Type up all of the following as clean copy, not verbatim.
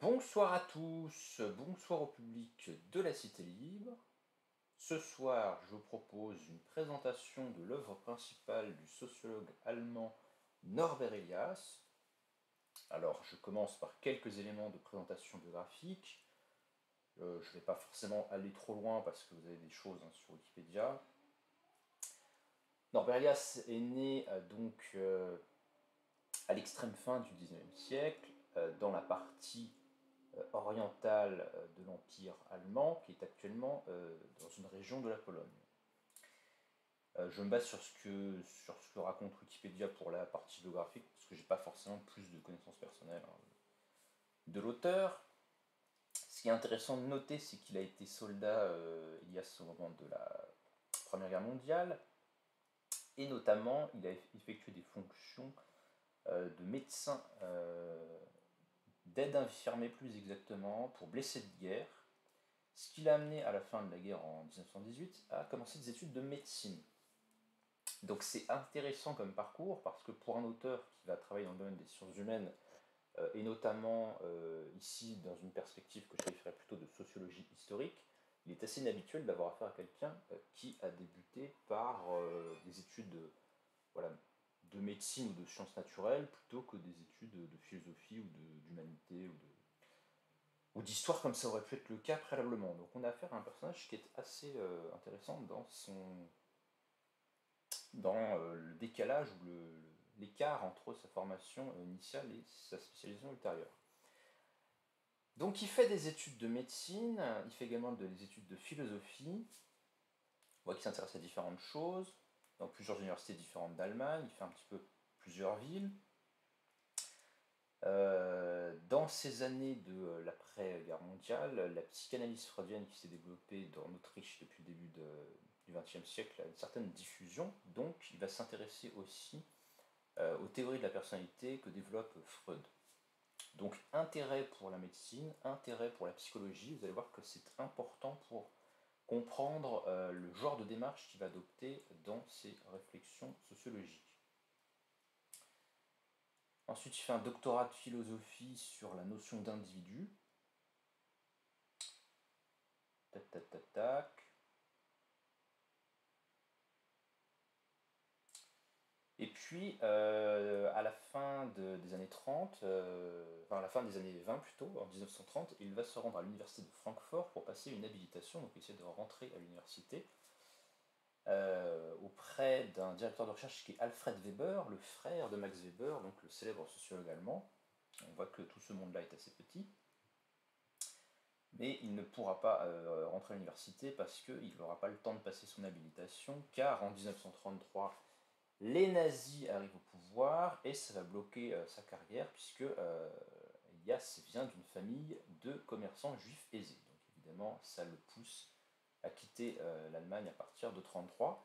Bonsoir à tous, bonsoir au public de la Cité Libre. Ce soir, je vous propose une présentation de l'œuvre principale du sociologue allemand Norbert Elias. Alors, je commence par quelques éléments de présentation biographique. Je ne vais pas forcément aller trop loin parce que vous avez des choses sur Wikipédia. Norbert Elias est né à l'extrême fin du XIXe siècle, dans la partie orientale de l'Empire allemand, qui est actuellement dans une région de la Pologne. Je me base sur ce que raconte Wikipédia pour la partie biographique, parce que j'ai pas forcément plus de connaissances personnelles de l'auteur. Ce qui est intéressant de noter, c'est qu'il a été soldat Elias au moment de la Première Guerre mondiale, et notamment il a effectué des fonctions de médecin, d'aide infirmier plus exactement, pour blessés de guerre, ce qui l'a amené à la fin de la guerre en 1918 à commencer des études de médecine. Donc c'est intéressant comme parcours parce que pour un auteur qui va travailler dans le domaine des sciences humaines, et notamment ici dans une perspective que je qualifierais plutôt de sociologie historique, il est assez inhabituel d'avoir affaire à quelqu'un qui a débuté par des études de médecine ou de sciences naturelles plutôt que des études de philosophie ou d'humanité ou d'histoire comme ça aurait pu être le cas préalablement. Donc on a affaire à un personnage qui est assez intéressant dans le décalage ou l'écart entre sa formation initiale et sa spécialisation ultérieure. Donc il fait des études de médecine, il fait également des études de philosophie, on voit qu'il s'intéresse à différentes choses, dans plusieurs universités différentes d'Allemagne, il fait un petit peu plusieurs villes. Dans ces années de l'après-guerre mondiale, la psychanalyse freudienne qui s'est développée en Autriche depuis le début du XXe siècle a une certaine diffusion, donc il va s'intéresser aussi aux théories de la personnalité que développe Freud. Donc intérêt pour la médecine, intérêt pour la psychologie, vous allez voir que c'est important pour comprendre le genre de démarche qu'il va adopter dans ses réflexions sociologiques. Ensuite, il fait un doctorat de philosophie sur la notion d'individu. Tac, tac, tac, tac. Et puis, à la fin des années 30, enfin à la fin des années 20 plutôt, en 1930, il va se rendre à l'université de Francfort pour passer une habilitation, donc essayer de rentrer à l'université, auprès d'un directeur de recherche qui est Alfred Weber, le frère de Max Weber, donc le célèbre sociologue allemand. On voit que tout ce monde-là est assez petit. Mais il ne pourra pas rentrer à l'université parce qu'il n'aura pas le temps de passer son habilitation, car en 1933, les nazis arrivent au pouvoir et ça va bloquer sa carrière, puisque Elias vient d'une famille de commerçants juifs aisés. Donc évidemment, ça le pousse à quitter l'Allemagne à partir de 1933.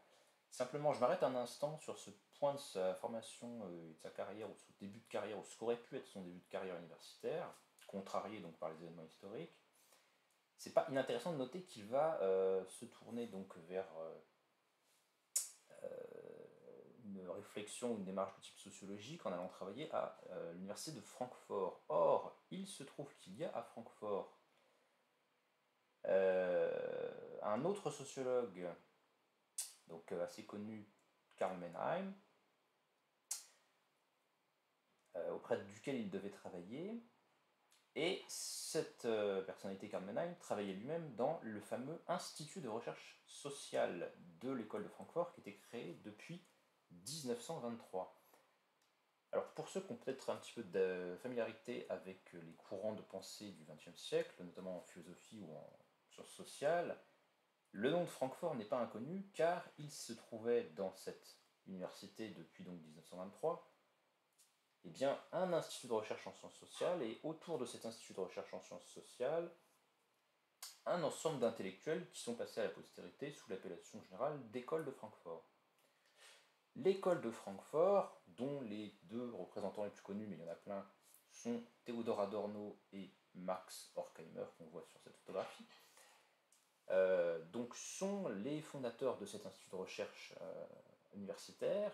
Simplement, je m'arrête un instant sur ce point de sa formation et de sa carrière, ou de son début de carrière, ou ce qu'aurait pu être son début de carrière universitaire, contrarié donc par les événements historiques. C'est pas inintéressant de noter qu'il va se tourner donc vers une réflexion, une démarche de type sociologique en allant travailler à l'université de Francfort. Or, il se trouve qu'il y a à Francfort un autre sociologue, donc assez connu, Karl Mannheim, auprès duquel il devait travailler. Et cette personnalité, Karl Mannheim, travaillait lui-même dans le fameux Institut de recherche sociale de l'école de Francfort, qui était créé depuis 1923. Alors pour ceux qui ont peut-être un petit peu de familiarité avec les courants de pensée du XXe siècle, notamment en philosophie ou en sciences sociales, le nom de Francfort n'est pas inconnu, car il se trouvait dans cette université depuis donc 1923 eh bien, un institut de recherche en sciences sociales, et autour de cet institut de recherche en sciences sociales, un ensemble d'intellectuels qui sont passés à la postérité sous l'appellation générale d'école de Francfort. L'école de Francfort, dont les deux représentants les plus connus, mais il y en a plein, sont Theodor Adorno et Max Horkheimer, qu'on voit sur cette photographie, donc sont les fondateurs de cet institut de recherche universitaire,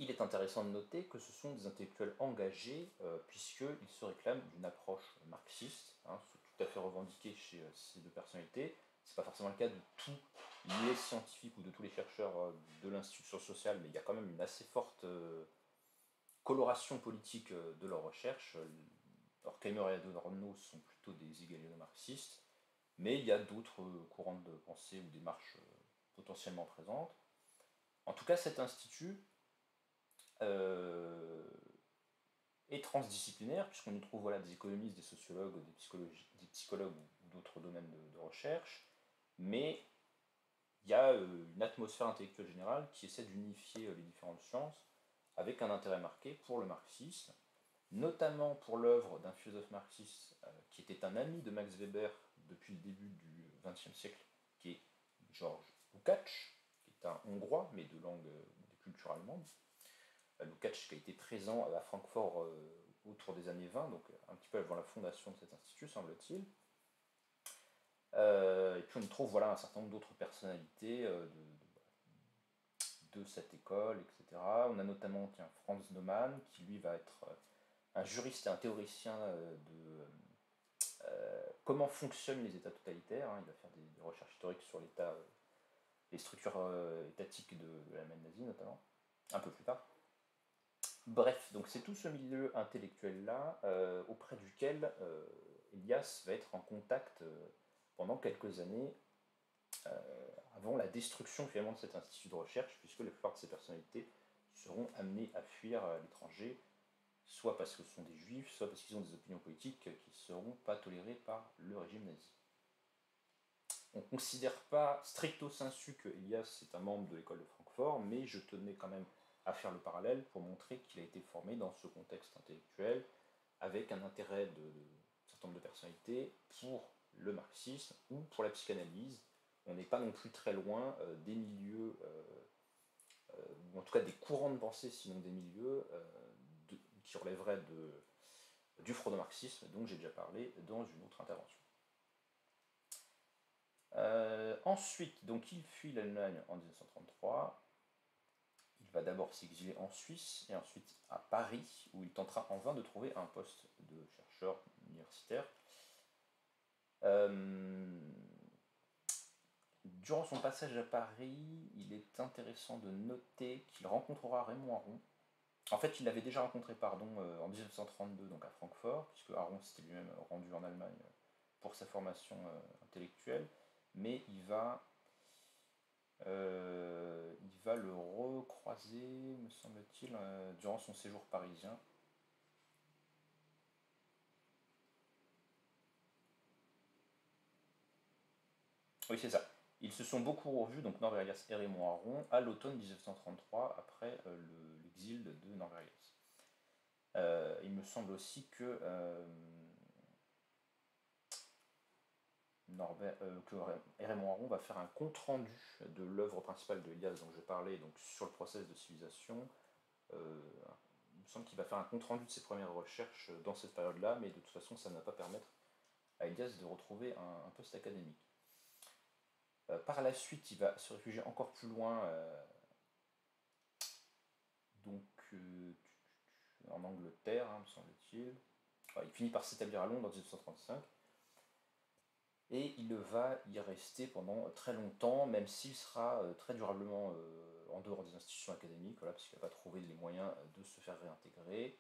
Il est intéressant de noter que ce sont des intellectuels engagés, puisqu'ils se réclament d'une approche marxiste, hein, c'est tout à fait revendiqué chez ces deux personnalités. Ce n'est pas forcément le cas de tous les scientifiques ou de tous les chercheurs de l'institution sociale, mais il y a quand même une assez forte coloration politique de leur recherche. Horkheimer et Adorno sont plutôt des égaliano-marxistes, mais il y a d'autres courants de pensée ou démarches potentiellement présentes. En tout cas, cet institut est transdisciplinaire, puisqu'on y trouve voilà, des économistes, des sociologues, des psychologues ou d'autres domaines de recherche, mais il y a une atmosphère intellectuelle générale qui essaie d'unifier les différentes sciences avec un intérêt marqué pour le marxisme, notamment pour l'œuvre d'un philosophe marxiste qui était un ami de Max Weber depuis le début du XXe siècle, qui est Georges Lukács, qui est un Hongrois, mais de langue de culture allemande. Lukács qui a été présent à Francfort autour des années 20, donc un petit peu avant la fondation de cet institut, semble-t-il. Et puis on y trouve voilà, un certain nombre d'autres personnalités de cette école, etc. On a notamment Franz Neumann, qui lui va être un juriste et un théoricien de comment fonctionnent les États totalitaires. Hein. Il va faire des recherches historiques sur l'État, les structures étatiques de l'Allemagne nazie notamment, un peu plus tard. Bref, donc c'est tout ce milieu intellectuel-là auprès duquel Elias va être en contact pendant quelques années avant la destruction finalement de cet institut de recherche, puisque la plupart de ces personnalités seront amenées à fuir à l'étranger, soit parce que ce sont des juifs, soit parce qu'ils ont des opinions politiques qui ne seront pas tolérées par le régime nazi. On ne considère pas stricto sensu que Elias est un membre de l'école de Francfort, mais je tenais quand même à faire le parallèle pour montrer qu'il a été formé dans ce contexte intellectuel, avec un intérêt de certain nombre de personnalités pour le marxisme ou pour la psychanalyse. On n'est pas non plus très loin des milieux, ou en tout cas des courants de pensée, sinon des milieux, qui relèveraient du freudo-marxisme, dont j'ai déjà parlé dans une autre intervention. Ensuite, donc il fuit l'Allemagne en 1933. Il va d'abord s'exiler en Suisse et ensuite à Paris, où il tentera en vain de trouver un poste de chercheur universitaire. Durant son passage à Paris, il est intéressant de noter qu'il rencontrera Raymond Aron. En fait, il l'avait déjà rencontré en 1932, donc à Francfort, puisque Aron s'était lui-même rendu en Allemagne pour sa formation intellectuelle, mais il va le recroiser, me semble-t-il, durant son séjour parisien. Oui, c'est ça. Ils se sont beaucoup revus, donc Norbert Elias et Raymond Aron, à l'automne 1933, après l'exil de Norbert Elias. Il me semble aussi que Raymond Aron va faire un compte-rendu de l'œuvre principale de Elias dont je parlais, donc sur le process de civilisation. Il me semble qu'il va faire un compte-rendu de ses premières recherches dans cette période-là, mais de toute façon, ça ne va pas permettre à Elias de retrouver un poste académique. Par la suite, il va se réfugier encore plus loin, donc en Angleterre, hein, me semble-t-il. Enfin, il finit par s'établir à Londres en 1935. Et il va y rester pendant très longtemps, même s'il sera très durablement en dehors des institutions académiques, voilà, parce qu'il n'a pas trouvé les moyens de se faire réintégrer.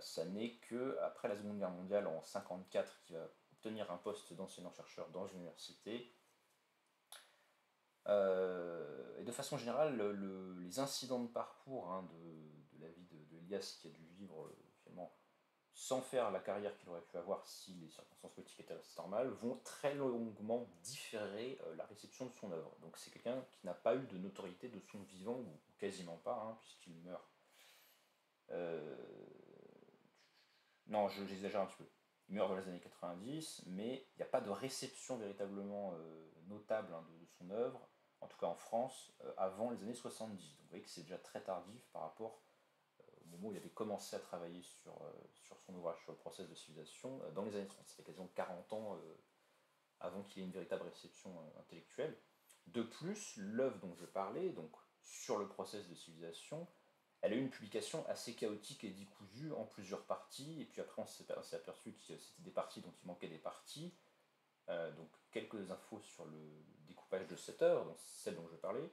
Ça n'est qu'après la Seconde Guerre mondiale, en 1954, qu'il va obtenir un poste d'enseignant-chercheur dans une université. Et de façon générale, les incidents de parcours hein, de la vie de Elias, qui a dû vivre finalement sans faire la carrière qu'il aurait pu avoir si les circonstances politiques étaient restées normales, vont très longuement différer la réception de son œuvre. Donc c'est quelqu'un qui n'a pas eu de notoriété de son vivant, ou quasiment pas, hein, puisqu'il meurt. Non, j'exagère un petit peu. Il meurt dans les années 90, mais il n'y a pas de réception véritablement notable hein, de son œuvre, en tout cas en France, avant les années 70. Donc vous voyez que c'est déjà très tardif par rapport au moment où il avait commencé à travailler sur son ouvrage, sur le process de civilisation, dans les années 30. C'était quasiment 40 ans avant qu'il ait une véritable réception intellectuelle. De plus, l'œuvre dont je parlais, donc sur le process de civilisation, elle a eu une publication assez chaotique et décousue en plusieurs parties, et puis après on s'est aperçu que c'était des parties dont il manquait des parties. Donc quelques infos sur le découpage de cette œuvre, donc celle dont je parlais.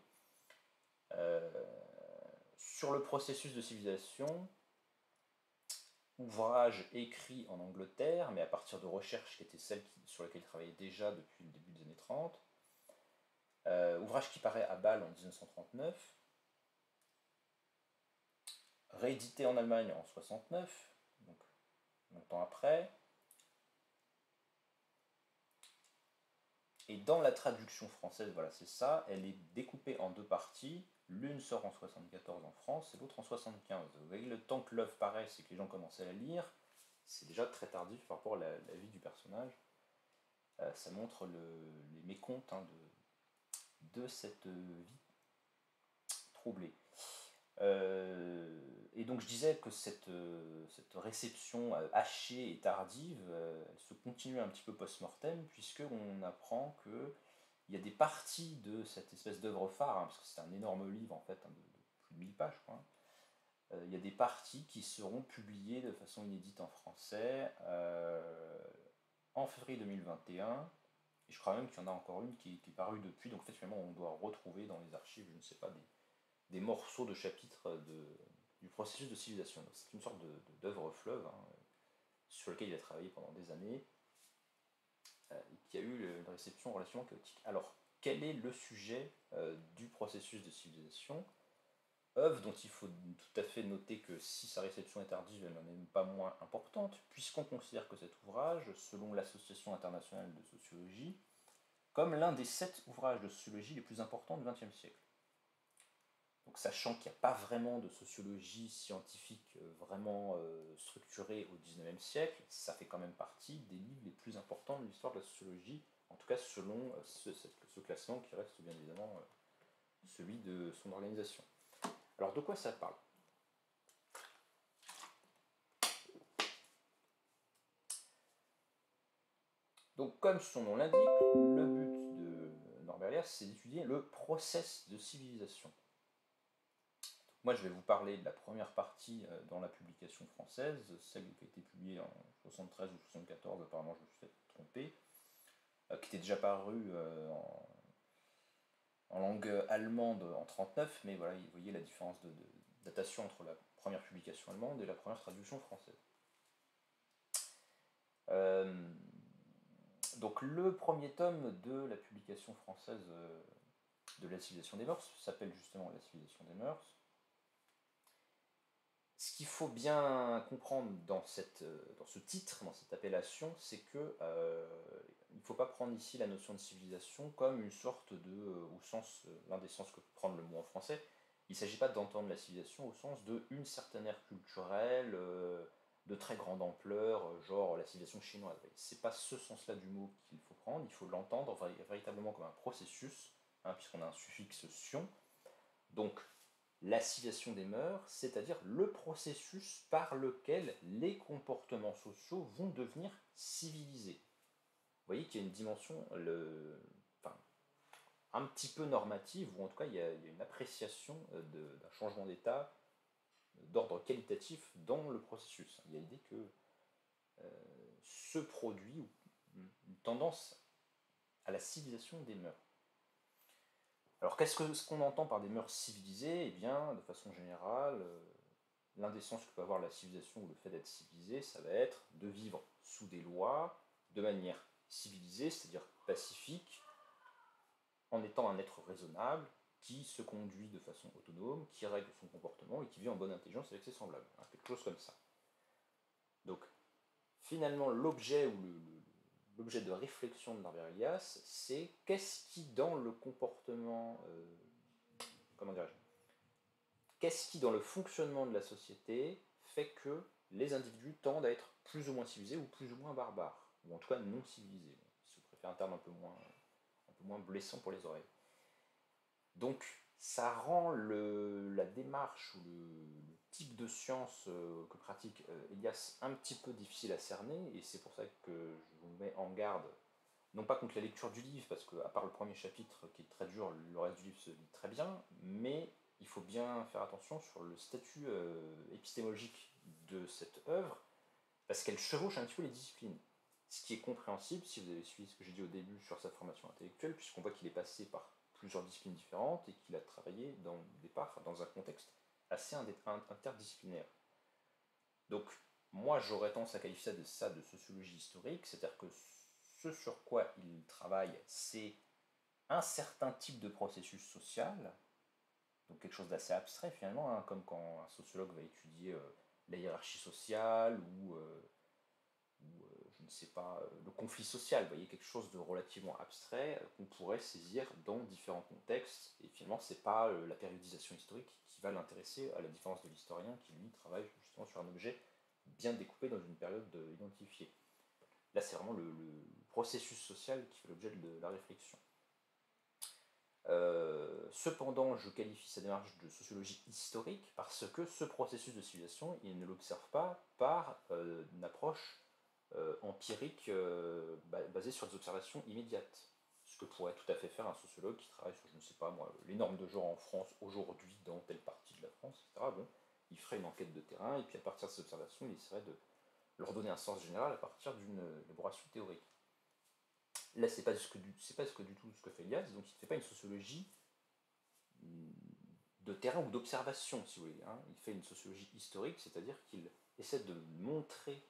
Sur le processus de civilisation, ouvrage écrit en Angleterre, mais à partir de recherches qui étaient celles sur lesquelles il travaillait déjà depuis le début des années 30. Ouvrage qui paraît à Bâle en 1939, réédité en Allemagne en 69, donc longtemps après. Et dans la traduction française, voilà, c'est ça, elle est découpée en deux parties. L'une sort en 74 en France et l'autre en 75. Vous voyez, le temps que l'œuvre paraisse et que les gens commencent à la lire, c'est déjà très tardif par rapport à la vie du personnage. Ça montre les mécomptes de cette vie troublée. Et donc je disais que cette réception hachée et tardive, elle se continue un petit peu post-mortem, puisqu'on apprend qu'il y a des parties de cette espèce d'œuvre phare, hein, parce que c'est un énorme livre en fait, hein, de plus de 1000 pages, je crois. Il y a des parties qui seront publiées de façon inédite en français en février 2021. Et je crois même qu'il y en a encore une qui est parue depuis, donc en fait finalement on doit retrouver dans les archives, je ne sais pas, des morceaux de chapitres du processus de civilisation. C'est une sorte d'œuvre fleuve, hein, sur lequel il a travaillé pendant des années, et qui a eu une réception relativement chaotique. Alors, quel est le sujet du processus de civilisation? Œuvre dont il faut tout à fait noter que si sa réception est tardive, elle n'en est même pas moins importante, puisqu'on considère que cet ouvrage, selon l'Association internationale de sociologie, comme l'un des 7 ouvrages de sociologie les plus importants du XXe siècle. Donc, sachant qu'il n'y a pas vraiment de sociologie scientifique vraiment structurée au XIXe siècle, ça fait quand même partie des livres les plus importants de l'histoire de la sociologie, en tout cas selon ce classement qui reste bien évidemment celui de son organisation. Alors de quoi ça parle? Donc comme son nom l'indique, le but de Norbert Elias, c'est d'étudier le process de civilisation. Moi, je vais vous parler de la première partie dans la publication française, celle qui a été publiée en 73 ou 74, apparemment je me suis fait tromper, qui était déjà parue en langue allemande en 39, mais voilà, vous voyez la différence de datation entre la première publication allemande et la première traduction française. Donc le premier tome de la publication française de la civilisation des mœurs s'appelle justement la civilisation des mœurs. Ce qu'il faut bien comprendre dans ce titre, dans cette appellation, c'est que il ne faut pas prendre ici la notion de civilisation comme une sorte au sens, l'un des sens que peut prendre le mot en français. Il ne s'agit pas d'entendre la civilisation au sens d'une certaine ère culturelle de très grande ampleur, genre la civilisation chinoise. C'est pas ce sens-là du mot qu'il faut prendre. Il faut l'entendre véritablement comme un processus, hein, puisqu'on a un suffixe sion. Donc la civilisation des mœurs, c'est-à-dire le processus par lequel les comportements sociaux vont devenir civilisés. Vous voyez qu'il y a une dimension un petit peu normative, ou en tout cas il y a une appréciation d'un changement d'état d'ordre qualitatif dans le processus. Il y a l'idée que se produit une tendance à la civilisation des mœurs. Alors qu'est-ce qu'on entend par des mœurs civilisées? Eh bien, de façon générale, l'un des sens que peut avoir la civilisation ou le fait d'être civilisé, ça va être de vivre sous des lois de manière civilisée, c'est-à-dire pacifique, en étant un être raisonnable, qui se conduit de façon autonome, qui règle son comportement et qui vit en bonne intelligence avec ses semblables. Hein, quelque chose comme ça. Donc, finalement, l'objet de réflexion de Norbert Elias, c'est qu'est-ce qui dans le comportement, qu'est-ce qui dans le fonctionnement de la société fait que les individus tendent à être plus ou moins civilisés ou plus ou moins barbares, ou en tout cas non civilisés, si vous préférez un terme un peu moins blessant pour les oreilles. Donc ça rend la démarche ou le type de science que pratique Elias un petit peu difficile à cerner, et c'est pour ça que je vous mets en garde, non pas contre la lecture du livre, parce qu'à part le premier chapitre qui est très dur, le reste du livre se lit très bien, mais il faut bien faire attention sur le statut épistémologique de cette œuvre, parce qu'elle chevauche un petit peu les disciplines. Ce qui est compréhensible si vous avez suivi ce que j'ai dit au début sur sa formation intellectuelle, puisqu'on voit qu'il est passé par plusieurs disciplines différentes et qu'il a travaillé au départ dans un contexte assez interdisciplinaire. Donc, moi, j'aurais tendance à qualifier ça de sociologie historique, c'est-à-dire que ce sur quoi il travaille, c'est un certain type de processus social, donc quelque chose d'assez abstrait finalement, hein, comme quand un sociologue va étudier la hiérarchie sociale ou je ne sais pas, le conflit social, vous voyez, quelque chose de relativement abstrait qu'on pourrait saisir dans différents contextes, et finalement c'est pas la périodisation historique qui va l'intéresser, à la différence de l'historien qui lui travaille justement sur un objet bien découpé dans une période identifiée. Là c'est vraiment le processus social qui fait l'objet de la réflexion. Cependant, je qualifie sa démarche de sociologie historique parce que ce processus de civilisation, il ne l'observe pas par une approche empirique basée sur des observations immédiates. Ce que pourrait tout à fait faire un sociologue qui travaille sur, je ne sais pas moi, les normes de genre en France aujourd'hui dans telle partie de la France, etc. Bon, il ferait une enquête de terrain et puis à partir de ces observations, il essaierait de leur donner un sens général à partir d'une élaboration théorique. Là, c'est pas du tout ce que fait Elias, donc il ne fait pas une sociologie de terrain ou d'observation, si vous voulez. Hein. Il fait une sociologie historique, c'est-à-dire qu'il essaie de montrer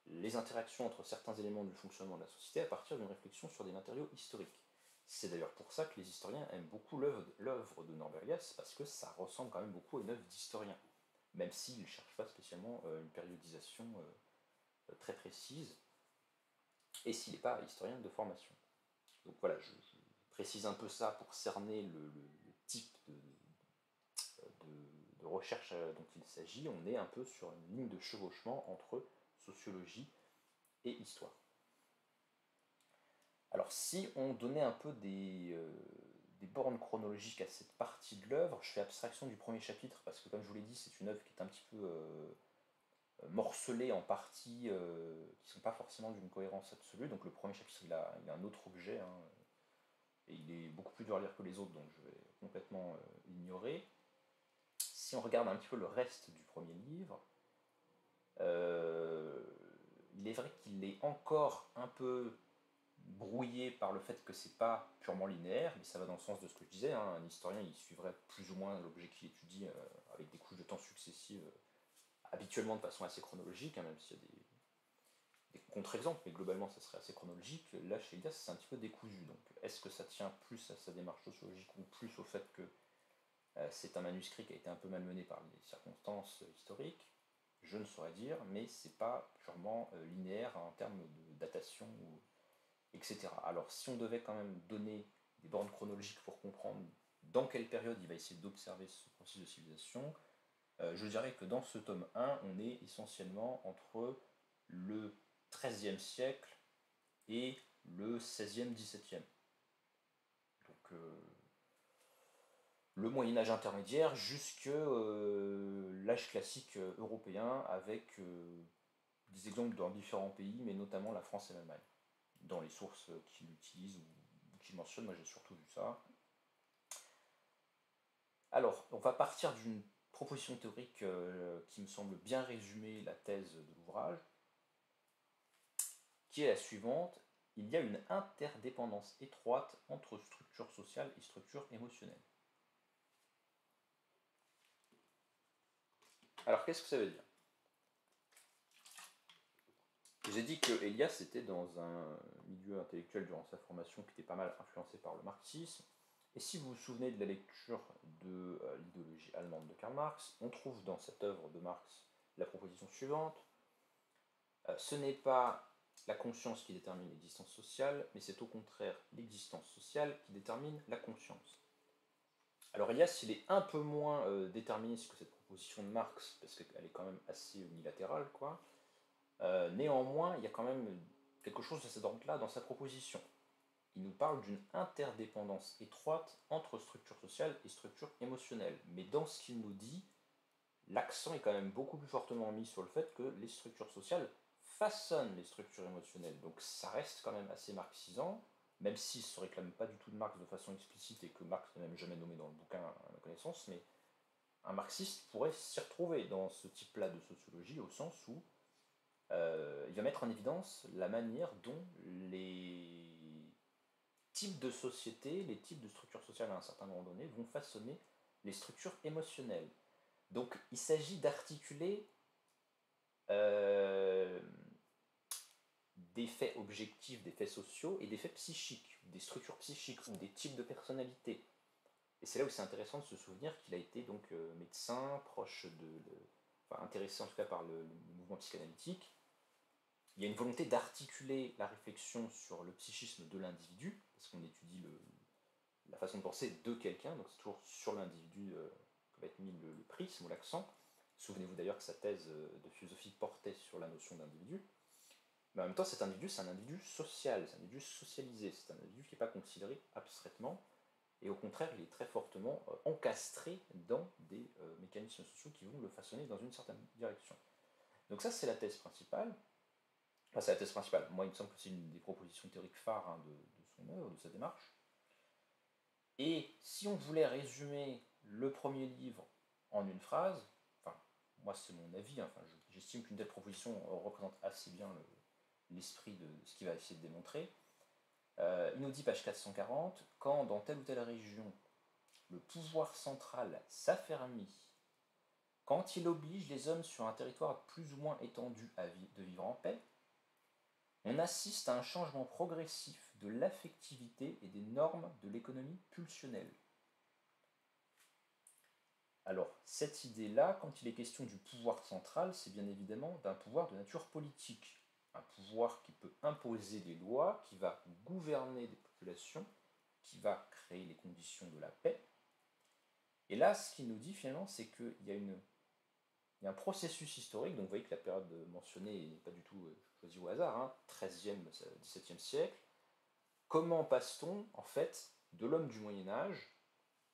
les interactions entre certains éléments du fonctionnement de la société à partir d'une réflexion sur des matériaux historiques. C'est d'ailleurs pour ça que les historiens aiment beaucoup l'œuvre de Norbert Elias, parce que ça ressemble quand même beaucoup à une œuvre d'historien, même s'il ne cherche pas spécialement une périodisation très précise, et s'il n'est pas historien de formation. Donc voilà, je précise un peu ça pour cerner le type de recherche dont il s'agit. On est un peu sur une ligne de chevauchement entre sociologie et histoire. Alors si on donnait un peu des bornes chronologiques à cette partie de l'œuvre, je fais abstraction du premier chapitre parce que comme je vous l'ai dit, c'est une œuvre qui est un petit peu morcelée en parties qui ne sont pas forcément d'une cohérence absolue. Donc le premier chapitre, il a un autre objet, hein, et il est beaucoup plus dur à lire que les autres, donc je vais complètement l'ignorer. Si on regarde un petit peu le reste du premier livre, il est vrai qu'il est encore un peu brouillé par le fait que c'est pas purement linéaire, mais ça va dans le sens de ce que je disais, hein. Un historien il suivrait plus ou moins l'objet qu'il étudie avec des couches de temps successives, habituellement de façon assez chronologique, hein, même s'il y a des contre-exemples, mais globalement ça serait assez chronologique. Là chez Elias c'est un petit peu décousu, donc est-ce que ça tient plus à sa démarche sociologique ou plus au fait que c'est un manuscrit qui a été un peu malmené par les circonstances historiques? Je ne saurais dire, mais c'est pas purement linéaire en termes de datation, etc. Alors si on devait quand même donner des bornes chronologiques pour comprendre dans quelle période il va essayer d'observer ce processus de civilisation, je dirais que dans ce tome 1, on est essentiellement entre le XIIIe siècle et le XVIe, XVIIe. Donc le Moyen-Âge intermédiaire jusque l'âge classique européen avec des exemples dans différents pays, mais notamment la France et l'Allemagne. Dans les sources qu'il utilise ou qu'il mentionne, moi j'ai surtout vu ça. Alors, on va partir d'une proposition théorique qui me semble bien résumer la thèse de l'ouvrage, qui est la suivante. Il y a une interdépendance étroite entre structure sociale et structure émotionnelle. Alors, qu'est-ce que ça veut dire? J'ai dit que Elias était dans un milieu intellectuel durant sa formation qui était pas mal influencé par le marxisme. Et si vous vous souvenez de la lecture de l'idéologie allemande de Karl Marx, on trouve dans cette œuvre de Marx la proposition suivante. Ce n'est pas la conscience qui détermine l'existence sociale, mais c'est au contraire l'existence sociale qui détermine la conscience. Alors Elias, il est un peu moins déterministe que cette proposition de Marx, parce qu'elle est quand même assez unilatérale, quoi. Néanmoins, il y a quand même quelque chose de cet ordre-là dans sa proposition. Il nous parle d'une interdépendance étroite entre structure sociale et structure émotionnelle. Mais dans ce qu'il nous dit, l'accent est quand même beaucoup plus fortement mis sur le fait que les structures sociales façonnent les structures émotionnelles. Donc ça reste quand même assez marxisant, même s'il ne se réclame pas du tout de Marx de façon explicite et que Marx n'est même jamais nommé dans le bouquin à ma connaissance, mais un marxiste pourrait s'y retrouver dans ce type-là de sociologie, au sens où il va mettre en évidence la manière dont les types de sociétés, les types de structures sociales à un certain moment donné vont façonner les structures émotionnelles. Donc il s'agit d'articuler des faits objectifs, des faits sociaux et des faits psychiques, des structures psychiques ou des types de personnalités. Et c'est là où c'est intéressant de se souvenir qu'il a été donc médecin, proche enfin intéressé en tout cas par le mouvement psychanalytique. Il y a une volonté d'articuler la réflexion sur le psychisme de l'individu, parce qu'on étudie la façon de penser de quelqu'un, donc c'est toujours sur l'individu que va être mis le prisme ou l'accent. Souvenez-vous d'ailleurs que sa thèse de philosophie portait sur la notion d'individu. Mais en même temps, cet individu, c'est un individu social, c'est un individu socialisé, c'est un individu qui n'est pas considéré abstraitement, et au contraire, il est très fortement encastré dans des mécanismes sociaux qui vont le façonner dans une certaine direction. Donc ça, c'est la thèse principale. Enfin, c'est la thèse principale. Moi, il me semble que c'est une des propositions théoriques phares hein, de son œuvre, de sa démarche. Et si on voulait résumer le premier livre en une phrase, enfin, moi c'est mon avis, hein, enfin, j'estime qu'une telle proposition représente assez bien l'esprit de ce qu'il va essayer de démontrer. Il nous dit, page 440, quand dans telle ou telle région, le pouvoir central s'affermit, quand il oblige les hommes sur un territoire plus ou moins étendu de vivre en paix, on assiste à un changement progressif de l'affectivité et des normes de l'économie pulsionnelle. Alors, cette idée-là, quand il est question du pouvoir central, c'est bien évidemment d'un pouvoir de nature politique. Un pouvoir qui peut imposer des lois, qui va gouverner des populations, qui va créer les conditions de la paix. Et là, ce qu'il nous dit finalement, c'est qu'il y a un processus historique, donc vous voyez que la période mentionnée n'est pas du tout choisie au hasard, hein, 13e, 17e siècle. Comment passe-t-on, en fait, de l'homme du Moyen-Âge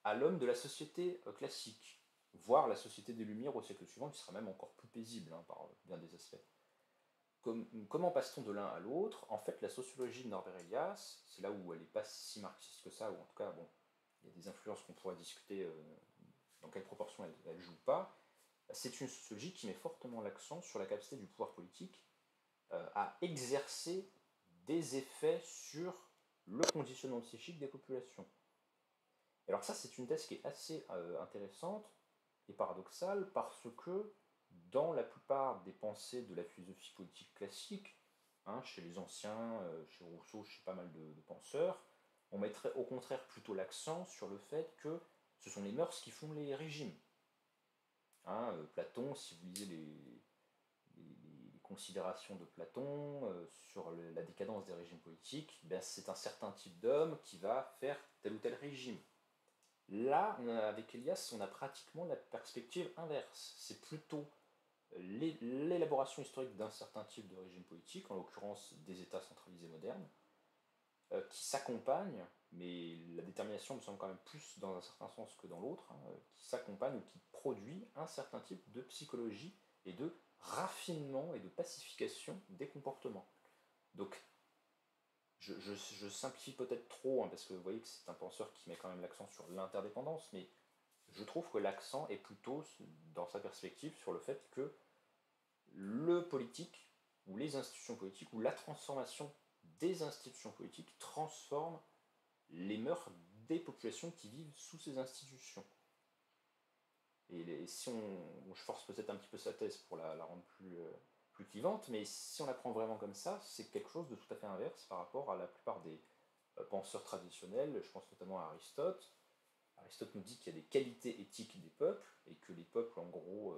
à l'homme de la société classique, voire la société des Lumières au siècle suivant, qui sera même encore plus paisible hein, par bien des aspects. Comment passe-t-on de l'un à l'autre? En fait, la sociologie de Norbert Elias, c'est là où elle n'est pas si marxiste que ça, ou en tout cas, bon, il y a des influences qu'on pourra discuter dans quelle proportion elle ne joue pas. C'est une sociologie qui met fortement l'accent sur la capacité du pouvoir politique à exercer des effets sur le conditionnement psychique des populations. Alors ça, c'est une thèse qui est assez intéressante et paradoxale parce que dans la plupart des pensées de la philosophie politique classique, hein, chez les anciens, chez Rousseau, chez pas mal de penseurs, on mettrait au contraire plutôt l'accent sur le fait que ce sont les mœurs qui font les régimes. Hein, Platon, si vous lisez les considérations de Platon sur la décadence des régimes politiques, ben c'est un certain type d'homme qui va faire tel ou tel régime. Là, avec Elias, on a pratiquement la perspective inverse. C'est plutôt l'élaboration historique d'un certain type de régime politique, en l'occurrence des États centralisés modernes, qui s'accompagne, mais la détermination me semble quand même plus dans un certain sens que dans l'autre, hein, qui s'accompagne ou qui produit un certain type de psychologie et de raffinement et de pacification des comportements. Donc, je simplifie peut-être trop, hein, parce que vous voyez que c'est un penseur qui met quand même l'accent sur l'interdépendance, mais je trouve que l'accent est plutôt, dans sa perspective, sur le fait que le politique, ou les institutions politiques, ou la transformation des institutions politiques transforme les mœurs des populations qui vivent sous ces institutions. Et si je force peut-être un petit peu sa thèse pour la rendre plus clivante, mais si on la prend vraiment comme ça, c'est quelque chose de tout à fait inverse par rapport à la plupart des penseurs traditionnels, je pense notamment à Aristote. Aristote nous dit qu'il y a des qualités éthiques des peuples, et que les peuples, en gros,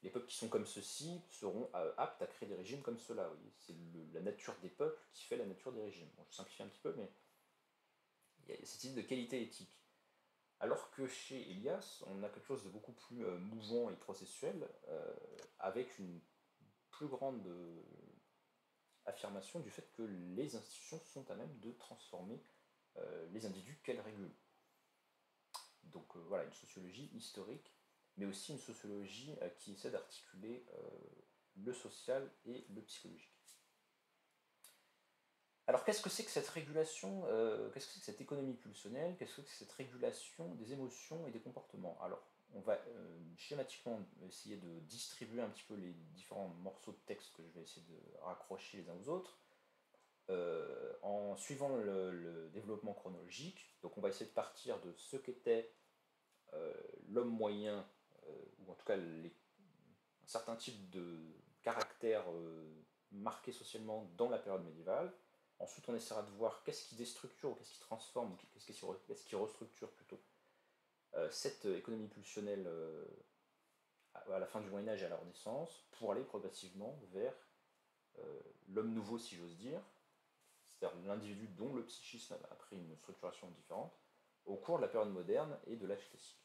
les peuples qui sont comme ceux-ci seront aptes à créer des régimes comme ceux-là. C'est la nature des peuples qui fait la nature des régimes. Bon, je simplifie un petit peu, mais il y a cette idée de qualité éthique. Alors que chez Elias, on a quelque chose de beaucoup plus mouvant et processuel, avec une plus grande affirmation du fait que les institutions sont à même de transformer les individus qu'elles régulent. Donc voilà, une sociologie historique, mais aussi une sociologie qui essaie d'articuler le social et le psychologique. Alors qu'est-ce que c'est que cette régulation, qu'est-ce que c'est que cette économie pulsionnelle, qu'est-ce que c'est que cette régulation des émotions et des comportements? Alors, on va schématiquement essayer de distribuer un petit peu les différents morceaux de texte que je vais essayer de raccrocher les uns aux autres en suivant le développement chronologique. Donc on va essayer de partir de ce qu'était l'homme moyen, ou en tout cas un certain type de caractère marqué socialement dans la période médiévale. Ensuite, on essaiera de voir qu'est-ce qui déstructure ou qu'est-ce qui transforme, ou qu'est-ce qui restructure plutôt cette économie pulsionnelle à la fin du Moyen-Âge et à la Renaissance, pour aller progressivement vers l'homme nouveau, si j'ose dire, c'est-à-dire l'individu dont le psychisme a pris une structuration différente, au cours de la période moderne et de l'âge classique.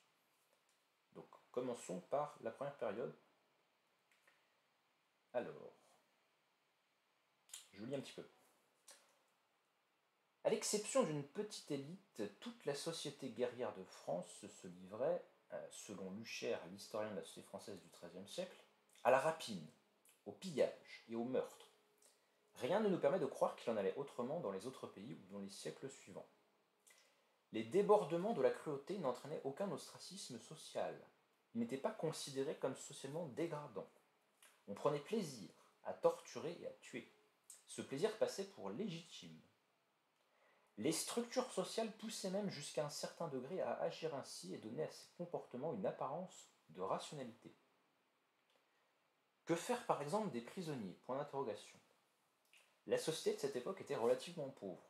Donc, commençons par la première période. Alors, je vous lis un petit peu. À l'exception d'une petite élite, toute la société guerrière de France se livrait, selon Luchaire, l'historien de la société française du XIIIe siècle, à la rapine, au pillage et au meurtre. Rien ne nous permet de croire qu'il en allait autrement dans les autres pays ou dans les siècles suivants. Les débordements de la cruauté n'entraînaient aucun ostracisme social. Ils n'étaient pas considérés comme socialement dégradants. On prenait plaisir à torturer et à tuer. Ce plaisir passait pour légitime. Les structures sociales poussaient même jusqu'à un certain degré à agir ainsi et donnaient à ces comportements une apparence de rationalité. Que faire par exemple des prisonniers? Point d'interrogation. La société de cette époque était relativement pauvre.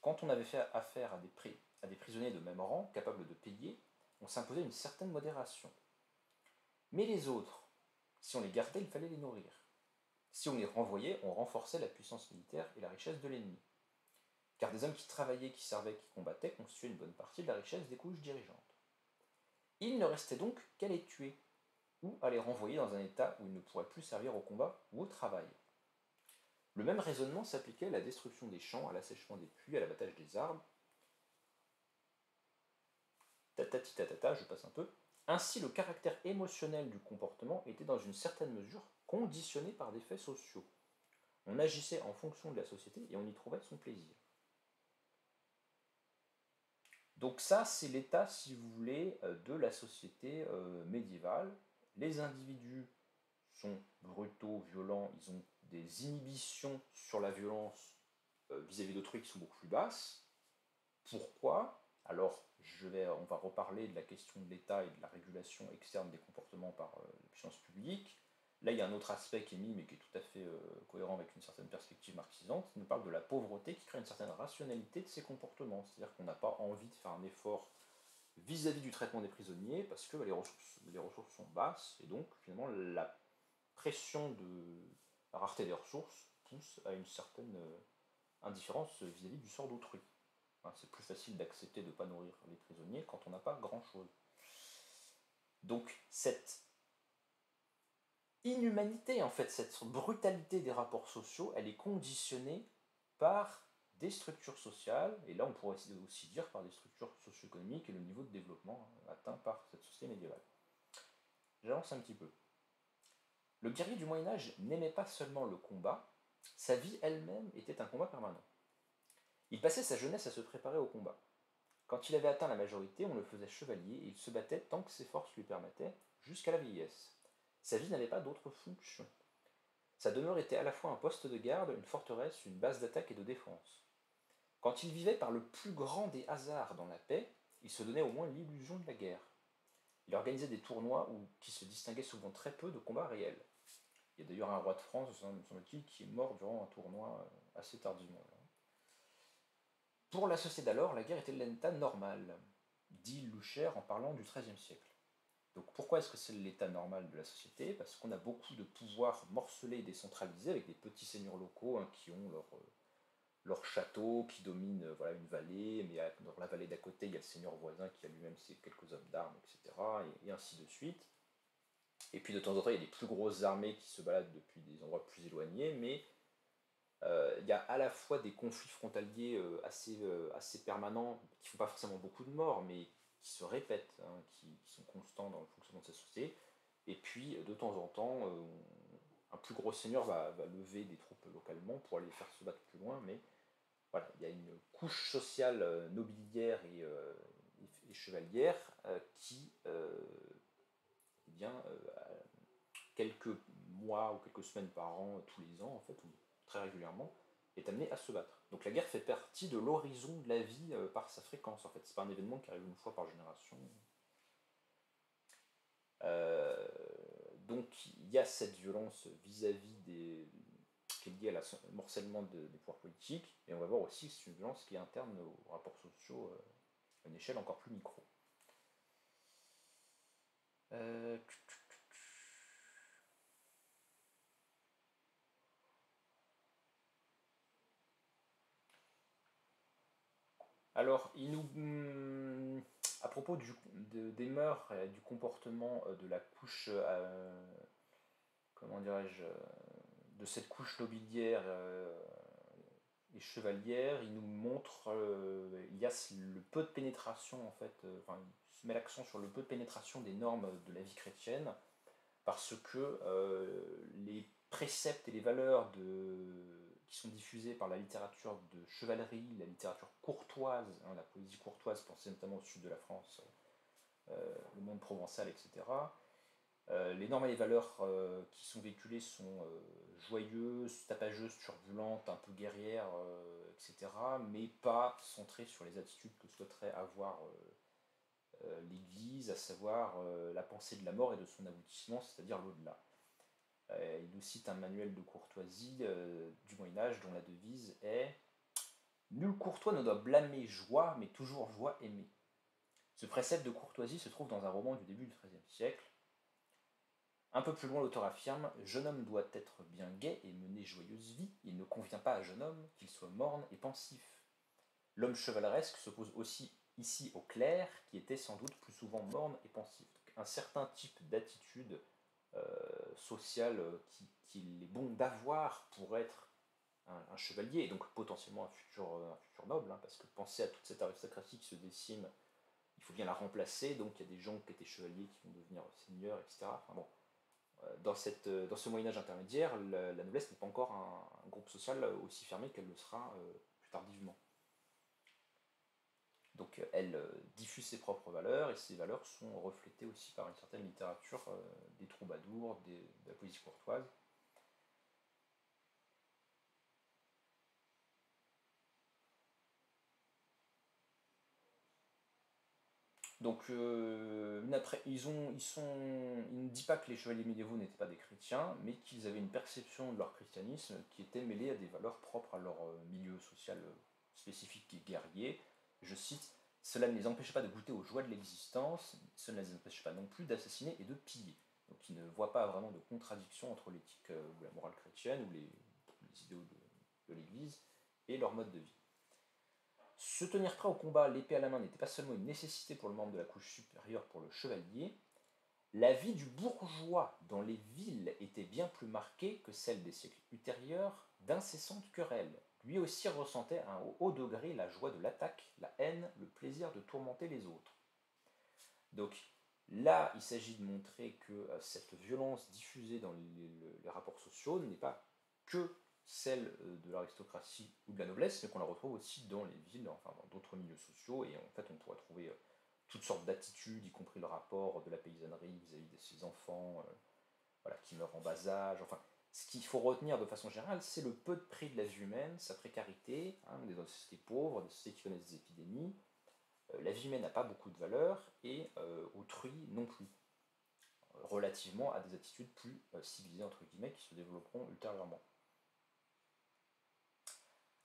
Quand on avait fait affaire à des prisonniers de même rang, capables de payer, on s'imposait une certaine modération. Mais les autres, si on les gardait, il fallait les nourrir. Si on les renvoyait, on renforçait la puissance militaire et la richesse de l'ennemi. Car des hommes qui travaillaient, qui servaient, qui combattaient constituaient une bonne partie de la richesse des couches dirigeantes. Il ne restait donc qu'à les tuer, ou à les renvoyer dans un état où ils ne pourraient plus servir au combat ou au travail. Le même raisonnement s'appliquait à la destruction des champs, à l'assèchement des puits, à l'abattage des arbres. Tatati tatata, je passe un peu. Ainsi, le caractère émotionnel du comportement était dans une certaine mesure conditionné par des faits sociaux. On agissait en fonction de la société et on y trouvait son plaisir. Donc ça, c'est l'état, si vous voulez, de la société médiévale. Les individus sont brutaux, violents, ils ont des inhibitions sur la violence vis-à-vis d'autrui qui sont beaucoup plus basses. Pourquoi? Alors, on va reparler de la question de l'État et de la régulation externe des comportements par la puissance publique. Là, il y a un autre aspect qui est mis, mais qui est tout à fait cohérent avec une certaine perspective marxisante. Il nous parle de la pauvreté qui crée une certaine rationalité de ces comportements. C'est-à-dire qu'on n'a pas envie de faire un effort vis-à-vis du traitement des prisonniers parce que les ressources sont basses, et donc, finalement, la pression de la rareté des ressources pousse à une certaine indifférence vis-à-vis du sort d'autrui. C'est plus facile d'accepter de ne pas nourrir les prisonniers quand on n'a pas grand-chose. Donc cette inhumanité, en fait, cette brutalité des rapports sociaux, elle est conditionnée par des structures sociales, et là on pourrait aussi dire par des structures socio-économiques et le niveau de développement atteint par cette société médiévale. J'avance un petit peu. Le guerrier du Moyen-Âge n'aimait pas seulement le combat, sa vie elle-même était un combat permanent. Il passait sa jeunesse à se préparer au combat. Quand il avait atteint la majorité, on le faisait chevalier et il se battait tant que ses forces lui permettaient, jusqu'à la vieillesse. Sa vie n'avait pas d'autre fonction. Sa demeure était à la fois un poste de garde, une forteresse, une base d'attaque et de défense. Quand il vivait par le plus grand des hasards dans la paix, il se donnait au moins l'illusion de la guerre. Il organisait des tournois qui se distinguaient souvent très peu de combats réels. Il y a d'ailleurs un roi de France, me semble-t-il, qui est mort durant un tournoi assez tardivement. Pour la société d'alors, la guerre était l'état normal, dit Luchaire en parlant du XIIIe siècle. Donc pourquoi est-ce que c'est l'état normal de la société? Parce qu'on a beaucoup de pouvoirs morcelés et décentralisés, avec des petits seigneurs locaux qui ont leur château, qui domine une vallée, mais dans la vallée d'à côté, il y a le seigneur voisin qui a lui-même ses quelques hommes d'armes, etc., et ainsi de suite. Et puis de temps en temps, il y a des plus grosses armées qui se baladent depuis des endroits plus éloignés, mais il y a à la fois des conflits frontaliers assez permanents, qui ne font pas forcément beaucoup de morts, mais qui se répètent, qui sont constants dans le fonctionnement de cette société. Et puis, de temps en temps, un plus gros seigneur va lever des troupes localement pour aller faire se battre plus loin, mais voilà, il y a une couche sociale nobiliaire et chevalières qui, eh bien, quelques mois ou quelques semaines par an, tous les ans en fait, ou très régulièrement, est amenée à se battre. Donc la guerre fait partie de l'horizon de la vie par sa fréquence en fait. C'est pas un événement qui arrive une fois par génération. Euh, donc il y a cette violence vis-à-vis des qui est liée à morcellement des pouvoirs politiques, et on va voir aussi que c'est une violence qui est interne aux rapports sociaux à une échelle encore plus micro. Euh, Alors, à propos des mœurs et du comportement de la couche, comment dirais-je, de cette couche nobiliaire et chevalière, il nous montre, il y a le peu de pénétration en fait, enfin, il se met l'accent sur le peu de pénétration des normes de la vie chrétienne, parce que les préceptes et les valeurs qui sont diffusées par la littérature de chevalerie, la littérature courtoise, hein, la poésie courtoise, pensée notamment au sud de la France, le monde provençal, etc. Les normes et les valeurs qui sont véhiculées sont joyeuses, tapageuses, turbulentes, un peu guerrières, etc., mais pas centrées sur les attitudes que souhaiterait avoir l'Église, à savoir la pensée de la mort et de son aboutissement, c'est-à-dire l'au-delà. Il nous cite un manuel de courtoisie du Moyen-Âge dont la devise est Nul courtois ne doit blâmer joie, mais toujours joie aimée. Ce précepte de courtoisie se trouve dans un roman du début du XIIIe siècle. Un peu plus loin, l'auteur affirme Jeune homme doit être bien gai et mener joyeuse vie. Il ne convient pas à jeune homme qu'il soit morne et pensif. L'homme chevaleresque s'oppose aussi ici au clerc, qui était sans doute plus souvent morne et pensif. Donc, un certain type d'attitude sociale qu'il est bon d'avoir pour être un chevalier, et donc potentiellement un futur noble, hein, parce que penser à toute cette aristocratie qui se dessine, il faut bien la remplacer, donc il y a des gens qui étaient chevaliers qui vont devenir seigneurs, etc. Enfin bon, dans ce Moyen-Âge intermédiaire, la noblesse n'est pas encore un groupe social aussi fermé qu'elle le sera plus tardivement. Donc elle diffuse ses propres valeurs, et ces valeurs sont reflétées aussi par une certaine littérature des troubadours, de la poésie courtoise. Donc, il ne dit pas que les chevaliers médiévaux n'étaient pas des chrétiens, mais qu'ils avaient une perception de leur christianisme qui était mêlée à des valeurs propres à leur milieu social spécifique et guerrier. Je cite Cela ne les empêchait pas de goûter aux joies de l'existence, cela ne les empêchait pas non plus d'assassiner et de piller. Donc, ils ne voient pas vraiment de contradiction entre l'éthique ou la morale chrétienne ou les idéaux de l'Église et leur mode de vie. Se tenir prêt au combat, l'épée à la main, n'était pas seulement une nécessité pour le membre de la couche supérieure, pour le chevalier. La vie du bourgeois dans les villes était bien plus marquée que celle des siècles ultérieurs d'incessantes querelles. Lui aussi ressentait à un haut degré la joie de l'attaque, la haine, le plaisir de tourmenter les autres. Donc là, il s'agit de montrer que cette violence diffusée dans les rapports sociaux n'est pas que celle de l'aristocratie ou de la noblesse, mais qu'on la retrouve aussi dans les villes, enfin dans d'autres milieux sociaux, et en fait on pourrait trouver toutes sortes d'attitudes, y compris le rapport de la paysannerie vis-à-vis de ses enfants, voilà, qui meurent en bas âge, enfin, ce qu'il faut retenir de façon générale, c'est le peu de prix de la vie humaine, sa précarité, hein, des sociétés pauvres, des sociétés qui connaissent des épidémies, la vie humaine n'a pas beaucoup de valeur, et autrui non plus, relativement à des attitudes plus civilisées, entre guillemets, qui se développeront ultérieurement.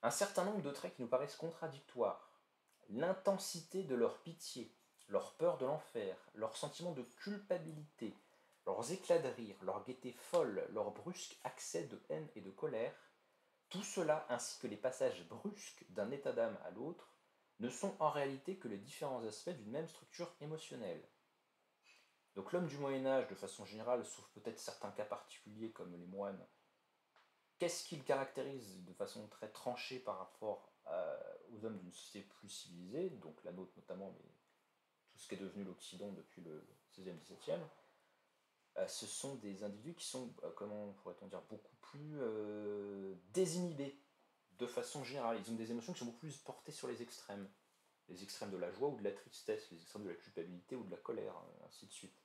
Un certain nombre de traits qui nous paraissent contradictoires. L'intensité de leur pitié, leur peur de l'enfer, leur sentiment de culpabilité, leurs éclats de rire, leur gaieté folle, leur brusque accès de haine et de colère, tout cela, ainsi que les passages brusques d'un état d'âme à l'autre, ne sont en réalité que les différents aspects d'une même structure émotionnelle. Donc l'homme du Moyen Âge, de façon générale, sauf peut-être certains cas particuliers comme les moines, qu'est-ce qui le caractérise de façon très tranchée par rapport aux hommes d'une société plus civilisée, donc la nôtre notamment, mais tout ce qui est devenu l'Occident depuis le 16e, 17e, ce sont des individus qui sont, comment pourrait-on dire, beaucoup plus désinhibés de façon générale. Ils ont des émotions qui sont beaucoup plus portées sur les extrêmes. les extrêmes de la joie ou de la tristesse, les extrêmes de la culpabilité ou de la colère, ainsi de suite.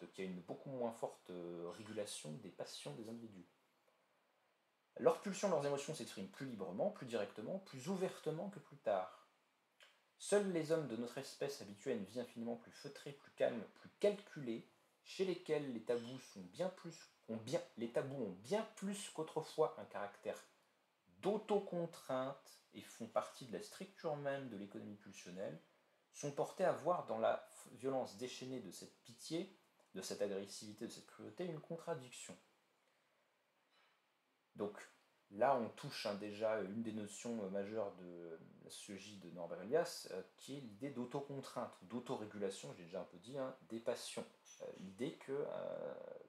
Donc il y a une beaucoup moins forte régulation des passions des individus. Leurs pulsions, leurs émotions s'expriment plus librement, plus directement, plus ouvertement que plus tard. Seuls les hommes de notre espèce habitués à une vie infiniment plus feutrée, plus calme, plus calculée, chez lesquels les tabous les tabous ont bien plus qu'autrefois un caractère d'autocontrainte et font partie de la structure même de l'économie pulsionnelle, sont portés à voir dans la violence déchaînée de cette pitié, de cette agressivité, de cette cruauté, une contradiction. Donc là, on touche déjà une des notions majeures de la sociologie de Norbert Elias, qui est l'idée d'autocontrainte, ou d'autorégulation, j'ai déjà un peu dit, des passions. L'idée que,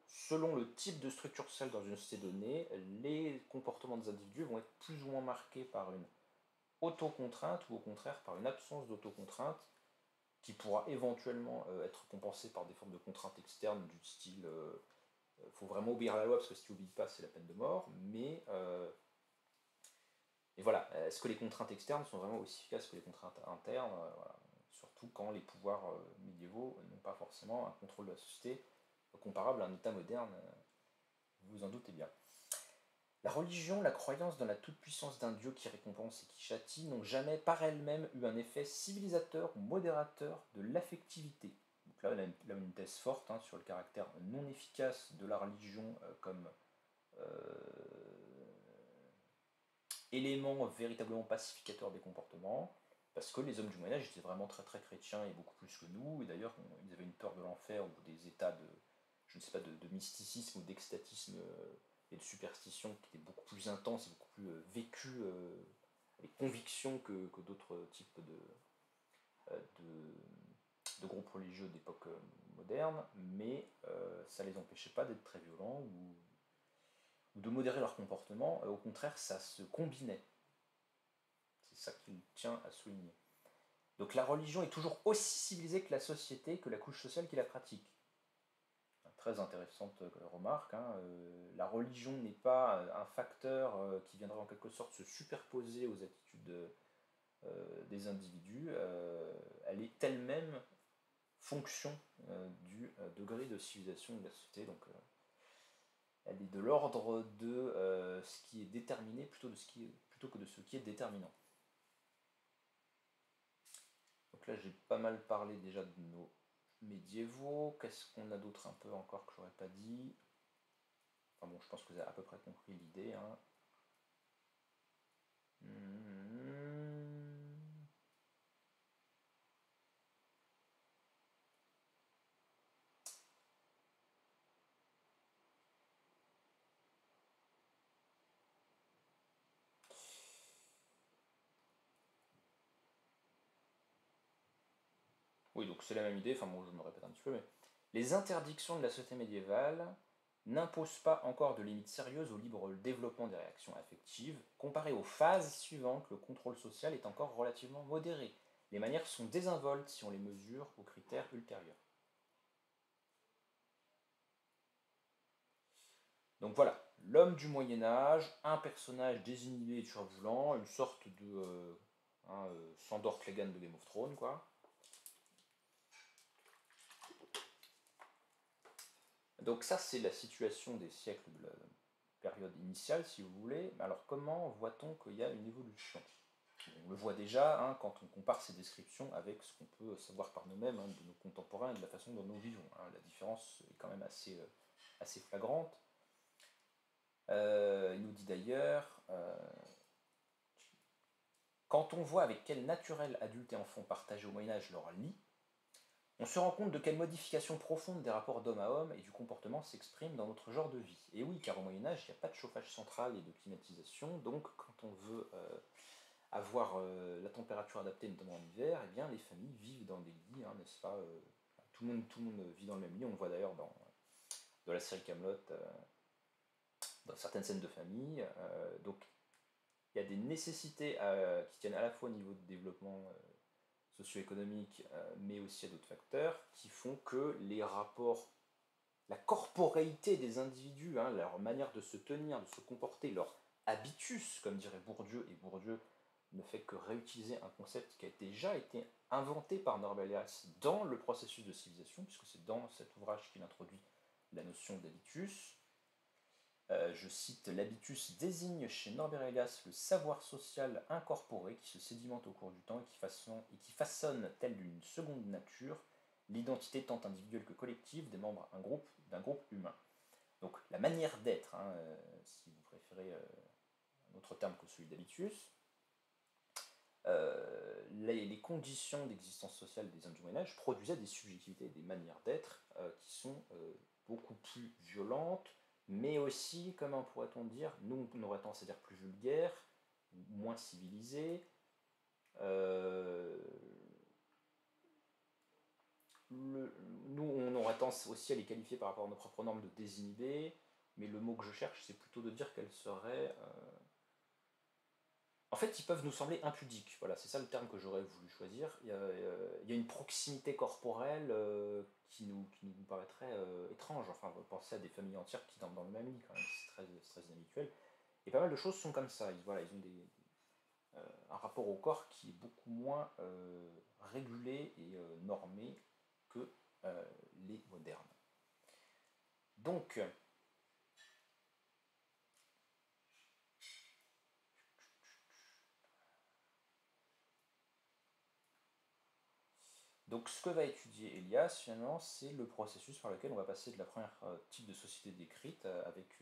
selon le type de structure sociale dans une société donnée, les comportements des individus vont être plus ou moins marqués par une autocontrainte, ou au contraire par une absence d'autocontrainte, qui pourra éventuellement être compensée par des formes de contraintes externes du style faut vraiment obéir à la loi parce que si tu n'obéis pas, c'est la peine de mort. Mais et voilà, est-ce que les contraintes externes sont vraiment aussi efficaces que les contraintes internes voilà. Surtout quand les pouvoirs médiévaux n'ont pas forcément un contrôle de la société comparable à un État moderne, vous vous en doutez bien. La religion, la croyance dans la toute-puissance d'un Dieu qui récompense et qui châtie n'ont jamais par elles-mêmes eu un effet civilisateur ou modérateur de l'affectivité. Donc là, on a une thèse forte sur le caractère non efficace de la religion comme élément véritablement pacificateur des comportements, parce que les hommes du Moyen-Âge étaient vraiment très très chrétiens et beaucoup plus que nous, et d'ailleurs ils avaient une peur de l'enfer ou des états de, je ne sais pas, de mysticisme ou d'extatisme et de superstition qui étaient beaucoup plus intenses et beaucoup plus vécus avec conviction que d'autres types de groupes religieux d'époque moderne, mais ça ne les empêchait pas d'être très violents ou de modérer leur comportement, au contraire, ça se combinait. C'est ça qu'il tient à souligner. Donc la religion est toujours aussi civilisée que la société, que la couche sociale qui la pratique. Très intéressante remarque. La religion n'est pas un facteur qui viendrait en quelque sorte se superposer aux attitudes des individus. Elle est elle-même fonction du degré de civilisation de la société. Donc elle est de l'ordre de ce qui est déterminé plutôt que de ce qui est déterminant. Donc là j'ai pas mal parlé déjà de nos médiévaux. Qu'est-ce qu'on a d'autre un peu encore que j'aurais pas dit? Enfin bon, je pense que vous avez à peu près compris l'idée. Oui, donc c'est la même idée, enfin bon, je me répète un petit peu, mais les interdictions de la société médiévale n'imposent pas encore de limites sérieuses au libre développement des réactions affectives. Comparé aux phases suivantes, le contrôle social est encore relativement modéré. Les manières sont désinvoltes si on les mesure aux critères ultérieurs. Donc voilà, l'homme du Moyen-Âge, un personnage désinhibé et turbulent, une sorte de Sandor Clegane de Game of Thrones, quoi. Donc ça, c'est la situation des siècles de la période initiale, si vous voulez. Alors comment voit-on qu'il y a une évolution? On le voit déjà quand on compare ces descriptions avec ce qu'on peut savoir par nous-mêmes de nos contemporains et de la façon dont nous vivons. La différence est quand même assez flagrante. Il nous dit d'ailleurs, quand on voit avec quel naturel adultes et enfants partageaient au Moyen-Âge leur lit, on se rend compte de quelle modification profonde des rapports d'homme à homme et du comportement s'exprime dans notre genre de vie. Et oui, car au Moyen-Âge, il n'y a pas de chauffage central et de climatisation, donc quand on veut avoir la température adaptée, notamment en hiver, eh bien les familles vivent dans des lits, n'est-ce pas tout le monde vit dans le même lit, on le voit d'ailleurs dans la série Kaamelott, dans certaines scènes de famille. Donc il y a des nécessités qui tiennent à la fois au niveau de développement socio-économique, mais aussi à d'autres facteurs, qui font que les rapports, la corporéité des individus, leur manière de se tenir, de se comporter, leur habitus, comme dirait Bourdieu, et Bourdieu ne fait que réutiliser un concept qui a déjà été inventé par Norbert Elias dans le processus de civilisation, puisque c'est dans cet ouvrage qu'il introduit la notion d'habitus. Je cite: l'habitus désigne chez Norbert Elias le savoir social incorporé qui se sédimente au cours du temps et qui façonne, telle une seconde nature, l'identité tant individuelle que collective des membres d'un groupe humain. Donc la manière d'être, hein, si vous préférez un autre terme que celui d'habitus, les conditions d'existence sociale des hommes du Moyen-Âge produisaient des subjectivités, des manières d'être qui sont beaucoup plus violentes, mais aussi, comment pourrait-on dire, nous on aurait tendance à dire plus vulgaires, moins civilisées. Nous on aurait tendance aussi à les qualifier par rapport à nos propres normes de désinhibés, mais le mot que je cherche c'est plutôt de dire qu'elles seraient... En fait, ils peuvent nous sembler impudiques. Voilà, c'est ça le terme que j'aurais voulu choisir. Il y a une proximité corporelle qui nous paraîtrait étrange. Enfin, pensez à des familles entières qui dorment dans le même lit, quand même, c'est très inhabituel. Et pas mal de choses sont comme ça. Voilà, ils ont un rapport au corps qui est beaucoup moins régulé et normé que les modernes. Donc, ce que va étudier Elias, finalement, c'est le processus par lequel on va passer de la première type de société décrite avec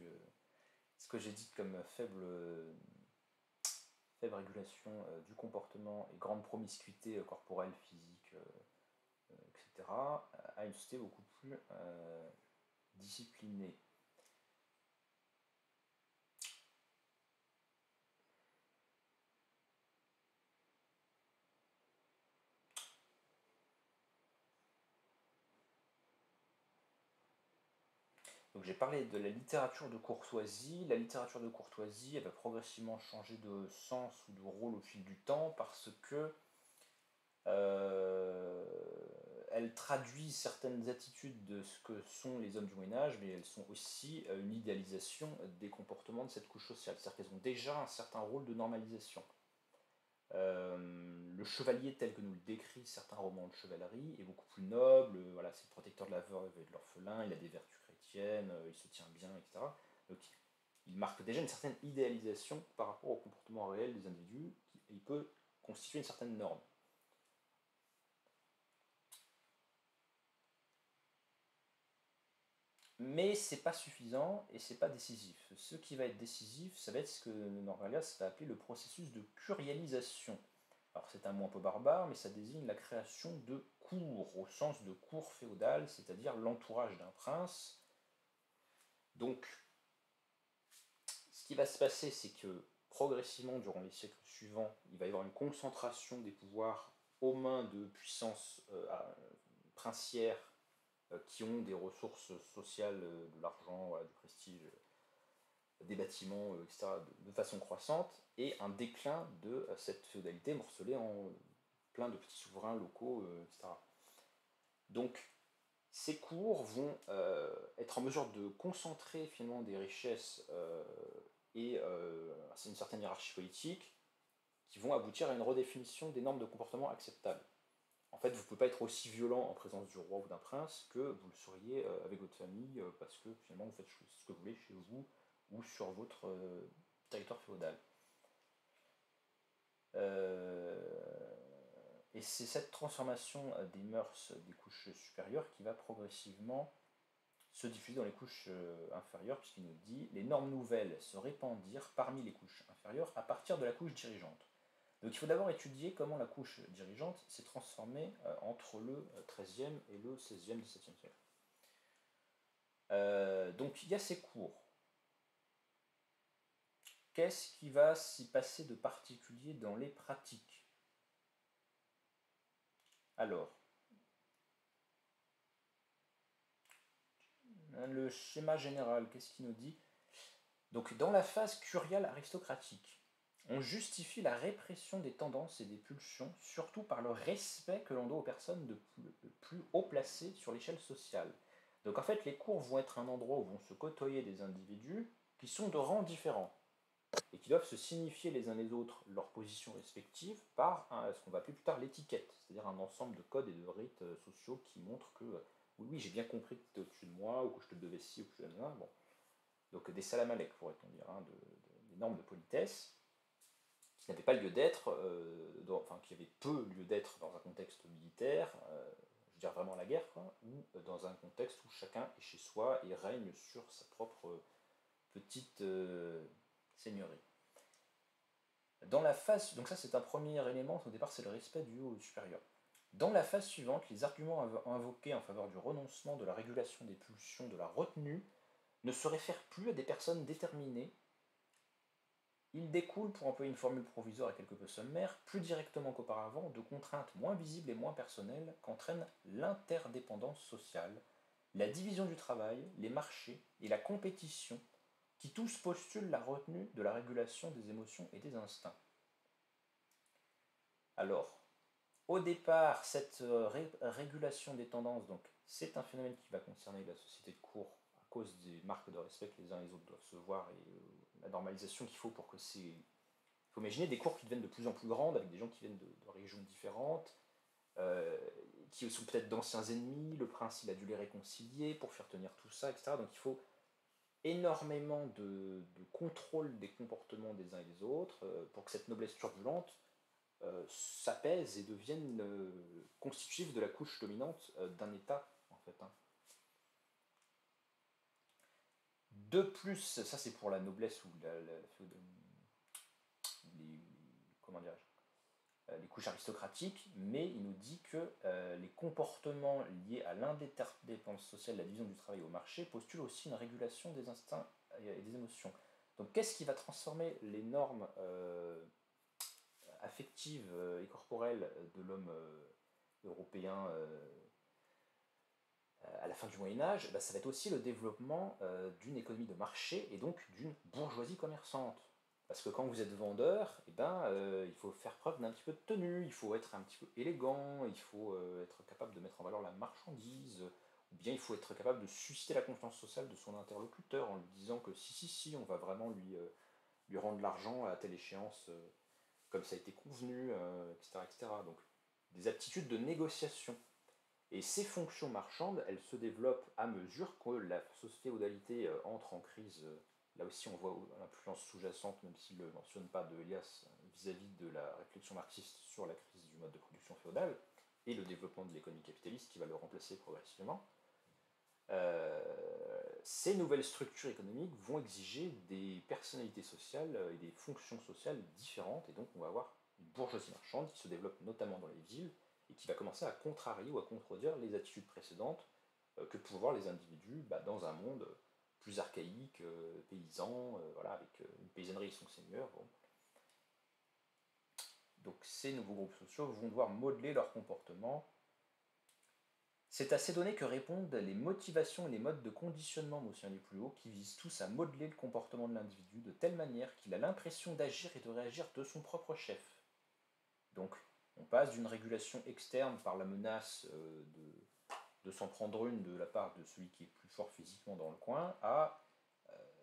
ce que j'ai dit comme faible régulation du comportement et grande promiscuité corporelle, physique, etc., à une société beaucoup plus disciplinée. Donc j'ai parlé de la littérature de courtoisie. La littérature de courtoisie, elle va progressivement changer de sens ou de rôle au fil du temps parce que elle traduit certaines attitudes de ce que sont les hommes du Moyen-Âge, mais elles sont aussi une idéalisation des comportements de cette couche sociale. C'est-à-dire qu'elles ont déjà un certain rôle de normalisation. Le chevalier tel que nous le décrit certains romans de chevalerie est beaucoup plus noble, voilà, c'est le protecteur de la veuve et de l'orphelin, il a des vertus chrétiennes, il se tient bien, etc. Donc il marque déjà une certaine idéalisation par rapport au comportement réel des individus, il peut constituer une certaine norme. Mais c'est pas suffisant et c'est pas décisif. Ce qui va être décisif, ça va être ce que Norvalias va appeler le processus de curialisation. Alors c'est un mot un peu barbare, mais ça désigne la création de cours, au sens de cour féodal, c'est-à-dire l'entourage d'un prince. Donc, ce qui va se passer, c'est que progressivement, durant les siècles suivants, il va y avoir une concentration des pouvoirs aux mains de puissances princières qui ont des ressources sociales, de l'argent, voilà, du prestige, des bâtiments, etc., de façon croissante, et un déclin de cette féodalité morcelée en plein de petits souverains locaux, etc. Donc, ces cours vont être en mesure de concentrer finalement des richesses et c'est une certaine hiérarchie politique qui vont aboutir à une redéfinition des normes de comportement acceptables. En fait, vous ne pouvez pas être aussi violent en présence du roi ou d'un prince que vous le seriez avec votre famille parce que finalement vous faites ce que vous voulez chez vous ou sur votre territoire féodal. Et c'est cette transformation des mœurs des couches supérieures qui va progressivement se diffuser dans les couches inférieures, puisqu'il nous dit les normes nouvelles se répandirent parmi les couches inférieures à partir de la couche dirigeante. Donc il faut d'abord étudier comment la couche dirigeante s'est transformée entre le XIIIe et le XVIe, XVIIe siècle. Donc il y a ces cours. Qu'est-ce qui va s'y passer de particulier dans les pratiques? Alors, le schéma général, qu'est-ce qu'il nous dit? Donc dans la phase curiale aristocratique, on justifie la répression des tendances et des pulsions, surtout par le respect que l'on doit aux personnes de plus haut placées sur l'échelle sociale. Donc en fait, les cours vont être un endroit où vont se côtoyer des individus qui sont de rangs différents et qui doivent se signifier les uns les autres leur position respective par ce qu'on va appeler plus tard l'étiquette, c'est-à-dire un ensemble de codes et de rites sociaux qui montrent que oui, oui, j'ai bien compris que tu étais au-dessus de moi, ou que je te devais ci, ou que je te devais là. Bon. Donc des salam alek, pourrait-on dire, hein, des normes de politesse, qui n'avaient pas lieu d'être, enfin qui avaient peu lieu d'être dans un contexte militaire, je veux dire vraiment la guerre, quoi, ou dans un contexte où chacun est chez soi et règne sur sa propre petite seigneurie. Dans la phase, donc ça c'est un premier élément, au départ c'est le respect du haut au supérieur. Dans la phase suivante, les arguments invoqués en faveur du renoncement, de la régulation des pulsions, de la retenue, ne se réfèrent plus à des personnes déterminées. Il découle, pour employer une formule provisoire et quelque peu sommaire, plus directement qu'auparavant, de contraintes moins visibles et moins personnelles qu'entraînent l'interdépendance sociale, la division du travail, les marchés et la compétition, qui tous postulent la retenue de la régulation des émotions et des instincts. Alors, au départ, cette régulation des tendances, donc, c'est un phénomène qui va concerner la société de cours à cause des marques de respect que les uns et les autres doivent se voir et la normalisation qu'il faut pour que c'est... Il faut imaginer des cours qui deviennent de plus en plus grandes avec des gens qui viennent de régions différentes, qui sont peut-être d'anciens ennemis, le prince il a dû les réconcilier pour faire tenir tout ça, etc. Donc il faut énormément de contrôle des comportements des uns et des autres pour que cette noblesse turbulente s'apaise et devienne constitutive de la couche dominante d'un État, en fait. Hein. De plus, ça c'est pour la noblesse ou les, comment dirais-je, les couches aristocratiques, mais il nous dit que les comportements liés à l'interdépendance sociale, la division du travail au marché, postulent aussi une régulation des instincts et des émotions. Donc qu'est-ce qui va transformer les normes affectives et corporelles de l'homme européen à la fin du Moyen-Âge, bah, ça va être aussi le développement d'une économie de marché et donc d'une bourgeoisie commerçante. Parce que quand vous êtes vendeur, eh ben, il faut faire preuve d'un petit peu de tenue, il faut être un petit peu élégant, il faut être capable de mettre en valeur la marchandise, ou bien il faut être capable de susciter la confiance sociale de son interlocuteur en lui disant que si, on va vraiment lui rendre l'argent à telle échéance comme ça a été convenu, etc., etc. Donc des aptitudes de négociation. Et ces fonctions marchandes, elles se développent à mesure que la société-féodalité entre en crise. Là aussi, on voit l'influence sous-jacente, même s'il ne le mentionne pas, de Elias vis-à-vis de la réflexion marxiste sur la crise du mode de production féodal et le développement de l'économie capitaliste qui va le remplacer progressivement. Ces nouvelles structures économiques vont exiger des personnalités sociales et des fonctions sociales différentes, et donc on va avoir une bourgeoisie marchande qui se développe notamment dans les villes, et qui va commencer à contrarier ou à contredire les attitudes précédentes que pouvaient avoir les individus dans un monde plus archaïque, paysan, voilà, avec une paysannerie et son seigneur. Bon. Donc ces nouveaux groupes sociaux vont devoir modeler leur comportement. C'est à ces données que répondent les motivations et les modes de conditionnement mentionnés plus haut, qui visent tous à modeler le comportement de l'individu de telle manière qu'il a l'impression d'agir et de réagir de son propre chef. Donc, on passe d'une régulation externe par la menace de s'en prendre une de la part de celui qui est plus fort physiquement dans le coin à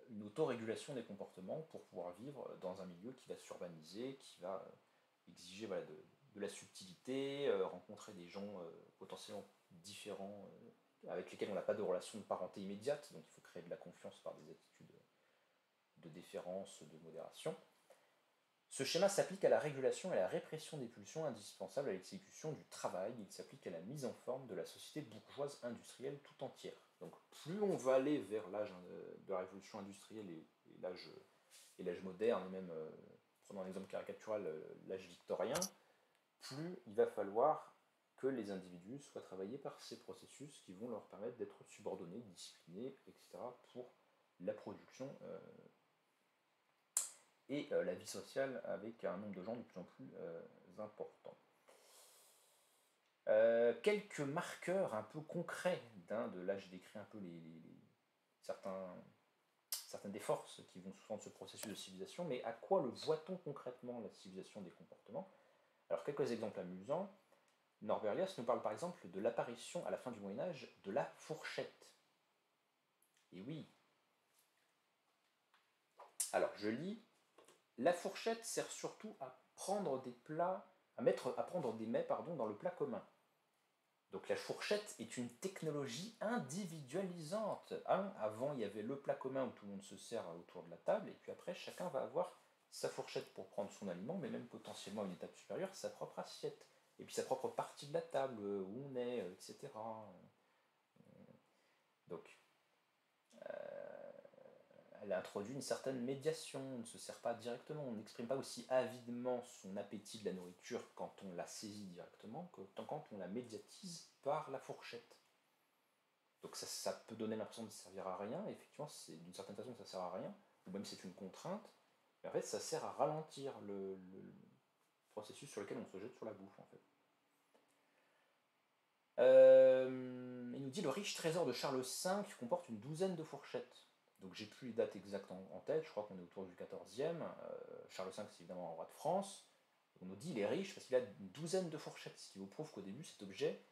une autorégulation des comportements pour pouvoir vivre dans un milieu qui va s'urbaniser, qui va exiger voilà, de la subtilité, rencontrer des gens potentiellement différents avec lesquels on n'a pas de relation de parenté immédiate, donc il faut créer de la confiance par des attitudes de déférence, de modération. Ce schéma s'applique à la régulation et à la répression des pulsions indispensables à l'exécution du travail. Il s'applique à la mise en forme de la société bourgeoise industrielle tout entière. Donc plus on va aller vers l'âge de la révolution industrielle et l'âge moderne, et même, prenons un exemple caricatural, l'âge victorien, plus il va falloir que les individus soient travaillés par ces processus qui vont leur permettre d'être subordonnés, disciplinés, etc. pour la production et la vie sociale avec un nombre de gens de plus en plus important. Quelques marqueurs un peu concrets de là je décris un peu certaines des forces qui vont sous-tendre ce processus de civilisation, mais à quoi le voit-on concrètement la civilisation des comportements? Alors quelques exemples amusants. Norbert Elias nous parle par exemple de l'apparition à la fin du Moyen-Âge de la fourchette. Et oui. Alors je lis La fourchette sert surtout à prendre des plats, à prendre des mets dans le plat commun. Donc la fourchette est une technologie individualisante. Hein, avant, il y avait le plat commun où tout le monde se sert autour de la table, et puis après, chacun va avoir sa fourchette pour prendre son aliment, mais même potentiellement une étape supérieure, sa propre assiette. Et puis sa propre partie de la table, où on est, etc. Donc, elle a introduit une certaine médiation, on ne se sert pas directement, on n'exprime pas aussi avidement son appétit de la nourriture quand on la saisit directement que quand on la médiatise par la fourchette. Donc ça peut donner l'impression de ne servir à rien, effectivement, d'une certaine façon ça sert à rien, ou même c'est une contrainte, mais en fait ça sert à ralentir le processus sur lequel on se jette sur la bouffe en fait. Il nous dit le riche trésor de Charles V comporte une douzaine de fourchettes. Donc j'ai plus les dates exactes en tête, je crois qu'on est autour du 14e. Charles V c'est évidemment un roi de France. On nous dit il est riche parce qu'il a une douzaine de fourchettes, ce qui vous prouve qu'au début cet objet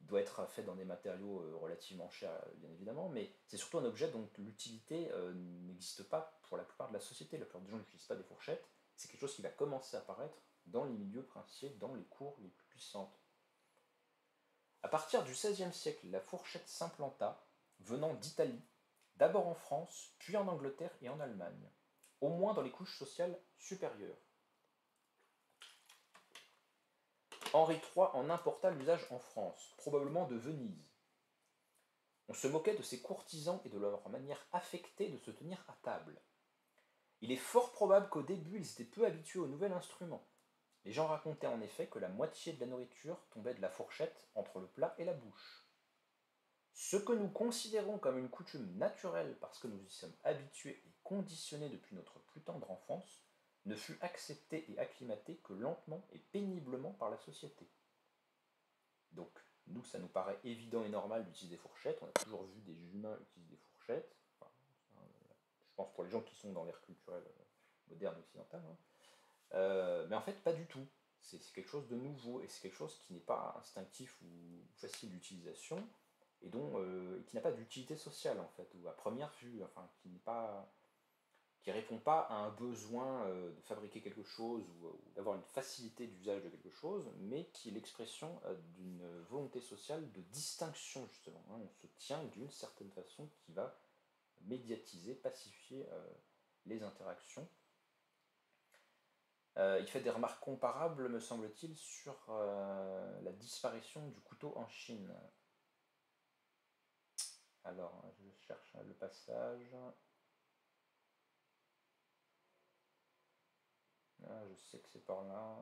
doit être fait dans des matériaux relativement chers bien évidemment, mais c'est surtout un objet dont l'utilité n'existe pas pour la plupart de la société. La plupart des gens n'utilisent pas des fourchettes, c'est quelque chose qui va commencer à apparaître dans les milieux princiers, dans les cours les plus puissantes. À partir du XVIe siècle, la fourchette s'implanta, venant d'Italie, d'abord en France, puis en Angleterre et en Allemagne, au moins dans les couches sociales supérieures. Henri III en importa l'usage en France, probablement de Venise. On se moquait de ces courtisans et de leur manière affectée de se tenir à table. Il est fort probable qu'au début ils étaient peu habitués au nouvel instrument. Les gens racontaient en effet que la moitié de la nourriture tombait de la fourchette entre le plat et la bouche. Ce que nous considérons comme une coutume naturelle parce que nous y sommes habitués et conditionnés depuis notre plus tendre enfance, ne fut accepté et acclimaté que lentement et péniblement par la société. Donc, nous, ça nous paraît évident et normal d'utiliser des fourchettes. On a toujours vu des humains utiliser des fourchettes. Enfin, je pense pour les gens qui sont dans l'ère culturelle moderne occidentale. Hein. Mais en fait, pas du tout. C'est quelque chose de nouveau et c'est quelque chose qui n'est pas instinctif ou facile d'utilisation et qui n'a pas d'utilité sociale en fait, ou à première vue, enfin, qui répond pas à un besoin de fabriquer quelque chose ou d'avoir une facilité d'usage de quelque chose, mais qui est l'expression d'une volonté sociale de distinction justement. Hein. On se tient d'une certaine façon qui va médiatiser, pacifier les interactions. Il fait des remarques comparables, me semble-t-il, sur la disparition du couteau en Chine. Alors, je cherche le passage. Ah, je sais que c'est par là.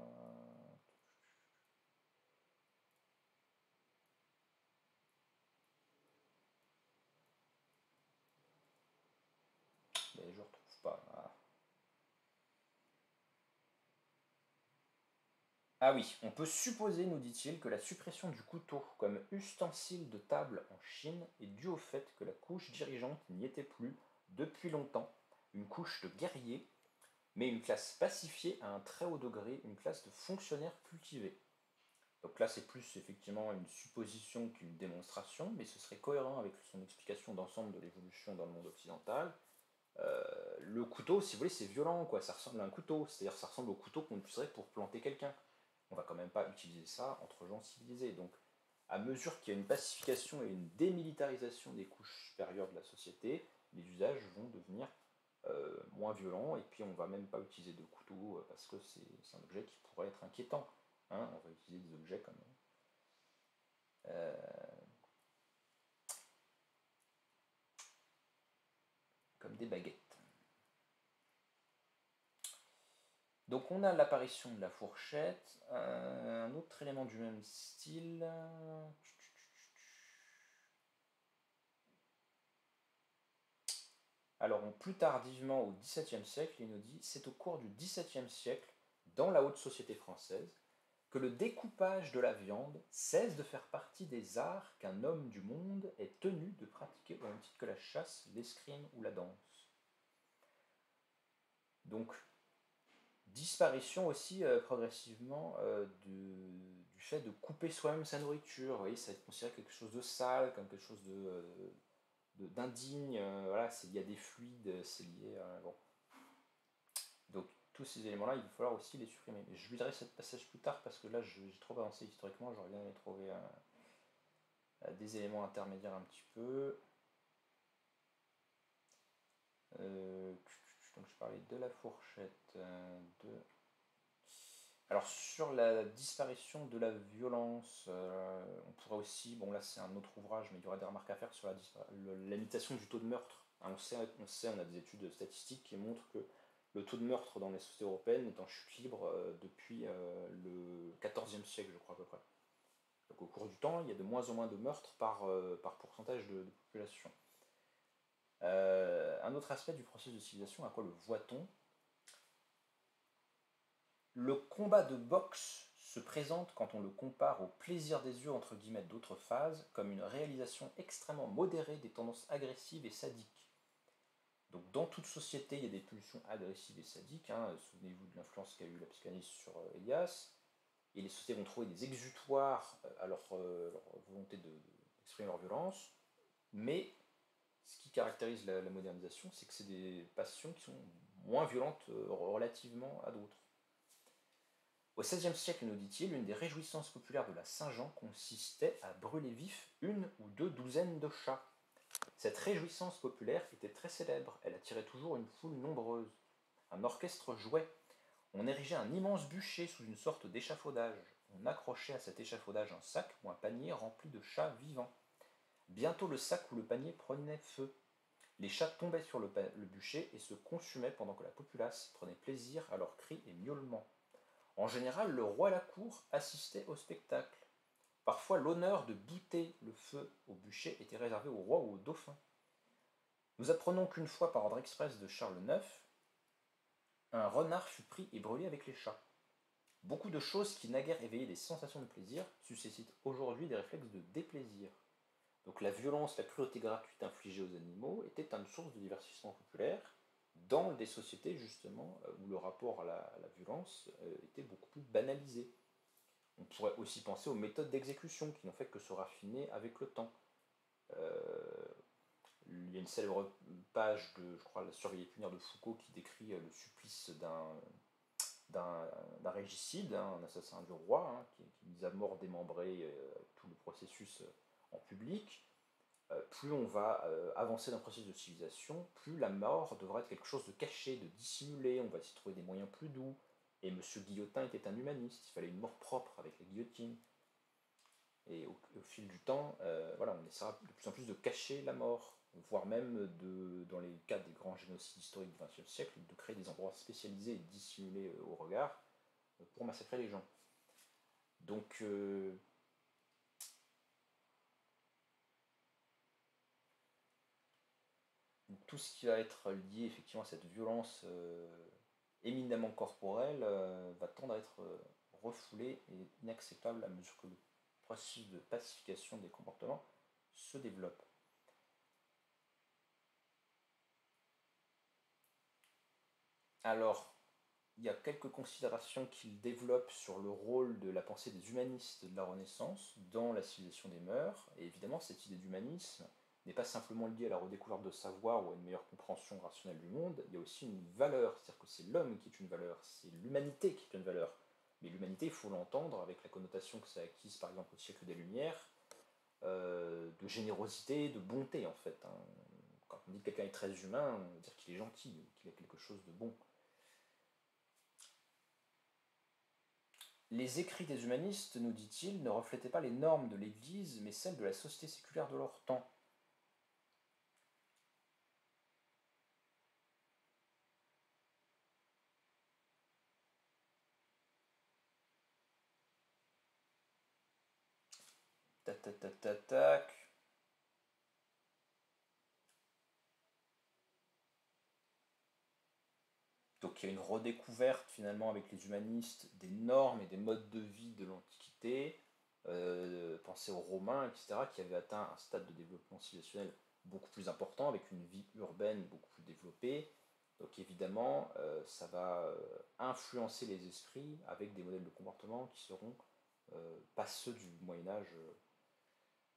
Mais je ne retrouve pas. Ah oui, on peut supposer, nous dit-il, que la suppression du couteau comme ustensile de table en Chine est due au fait que la couche dirigeante n'y était plus, depuis longtemps, une couche de guerriers, mais une classe pacifiée à un très haut degré, une classe de fonctionnaires cultivés. Donc là, c'est plus effectivement une supposition qu'une démonstration, mais ce serait cohérent avec son explication d'ensemble de l'évolution dans le monde occidental. Le couteau, si vous voulez, c'est violent, quoi. Ça ressemble à un couteau, c'est-à-dire ça ressemble au couteau qu'on utiliserait pour planter quelqu'un. On va quand même pas utiliser ça entre gens civilisés. Donc, à mesure qu'il y a une pacification et une démilitarisation des couches supérieures de la société, les usages vont devenir moins violents, et puis on va même pas utiliser de couteau parce que c'est un objet qui pourrait être inquiétant. Hein. On va utiliser des objets euh, comme des baguettes. Donc on a l'apparition de la fourchette, un autre élément du même style. Alors plus tardivement au XVIIe siècle, il nous dit c'est au cours du XVIIe siècle, dans la haute société française, que le découpage de la viande cesse de faire partie des arts qu'un homme du monde est tenu de pratiquer au même titre que la chasse, l'escrime ou la danse. Donc disparition aussi progressivement du fait de couper soi-même sa nourriture. Vous voyez, ça va être considéré quelque chose de sale, comme quelque chose d'indigne. Voilà, c'est lié à des fluides, c'est lié à... Bon. Donc tous ces éléments-là, il va falloir aussi les supprimer. Je lirai ce passage plus tard parce que là, j'ai trop avancé historiquement, j'aurais bien aimé trouver des éléments intermédiaires un petit peu. Donc je parlais de la fourchette, Alors sur la disparition de la violence, on pourrait aussi, bon là c'est un autre ouvrage, mais il y aurait des remarques à faire sur la limitation du taux de meurtre. Hein, on a des études statistiques qui montrent que le taux de meurtre dans les sociétés européennes est en chute libre depuis le XIVe siècle, je crois à peu près. Donc au cours du temps, il y a de moins en moins de meurtres par pourcentage de population. Un autre aspect du processus de civilisation, à quoi le voit-on? Le combat de boxe se présente, quand on le compare au plaisir des yeux entre guillemets d'autres phases, comme une réalisation extrêmement modérée des tendances agressives et sadiques. Donc dans toute société, il y a des pulsions agressives et sadiques. Hein. Souvenez-vous de l'influence qu'a eu la psychanalyse sur Elias. Et les sociétés vont trouver des exutoires à leur volonté d'exprimer leur violence. Mais ce qui caractérise la modernisation, c'est que c'est des passions qui sont moins violentes relativement à d'autres. Au XVIe siècle, nous dit-il, une des réjouissances populaires de la Saint-Jean consistait à brûler vif une ou deux douzaines de chats. Cette réjouissance populaire était très célèbre, elle attirait toujours une foule nombreuse. Un orchestre jouait. On érigeait un immense bûcher sous une sorte d'échafaudage. On accrochait à cet échafaudage un sac ou un panier rempli de chats vivants. Bientôt le sac ou le panier prenait feu. Les chats tombaient sur le bûcher et se consumaient pendant que la populace prenait plaisir à leurs cris et miaulements. En général, le roi et la cour assistaient au spectacle. Parfois, l'honneur de bouter le feu au bûcher était réservé au roi ou au dauphin. Nous apprenons qu'une fois, par ordre express de Charles IX, un renard fut pris et brûlé avec les chats. Beaucoup de choses qui naguère éveillaient des sensations de plaisir suscitent aujourd'hui des réflexes de déplaisir. Donc la violence, la cruauté gratuite infligée aux animaux était une source de divertissement populaire dans des sociétés justement où le rapport à la violence était beaucoup plus banalisé. On pourrait aussi penser aux méthodes d'exécution qui n'ont fait que se raffiner avec le temps. Il y a une célèbre page de, je crois, La Surveiller et punir de Foucault qui décrit le supplice d'un régicide, hein, un assassin du roi, hein, qui est mis à mort, démembré, tout le processus en public. Plus on va avancer dans le processus de civilisation, plus la mort devra être quelque chose de caché, de dissimulé, on va essayer de trouver des moyens plus doux. Et M. Guillotin était un humaniste, il fallait une mort propre avec la guillotine. Et au fil du temps, voilà, on essaiera de plus en plus de cacher la mort, voire même, dans les cas des grands génocides historiques du XXe siècle, de créer des endroits spécialisés et dissimulés au regard pour massacrer les gens. Donc, tout ce qui va être lié effectivement à cette violence éminemment corporelle va tendre à être refoulé et inacceptable à mesure que le processus de pacification des comportements se développe. Alors, il y a quelques considérations qu'il développe sur le rôle de la pensée des humanistes de la Renaissance dans la civilisation des mœurs, et évidemment cette idée d'humanisme n'est pas simplement liée à la redécouverte de savoir ou à une meilleure compréhension rationnelle du monde, il y a aussi une valeur, c'est-à-dire que c'est l'homme qui est une valeur, c'est l'humanité qui est une valeur. Mais l'humanité, il faut l'entendre avec la connotation que ça a acquise par exemple au siècle des Lumières, de générosité, de bonté en fait. Hein. Quand on dit que quelqu'un est très humain, on veut dire qu'il est gentil, qu'il a quelque chose de bon. Les écrits des humanistes, nous dit-il, ne reflétaient pas les normes de l'Église, mais celles de la société séculaire de leur temps. Tac, tac, tac, tac, tac. Donc il y a une redécouverte finalement avec les humanistes des normes et des modes de vie de l'Antiquité. Pensez aux Romains, etc., qui avaient atteint un stade de développement civilisationnel beaucoup plus important, avec une vie urbaine beaucoup plus développée. Donc évidemment, ça va influencer les esprits avec des modèles de comportement qui seront pas ceux du Moyen Âge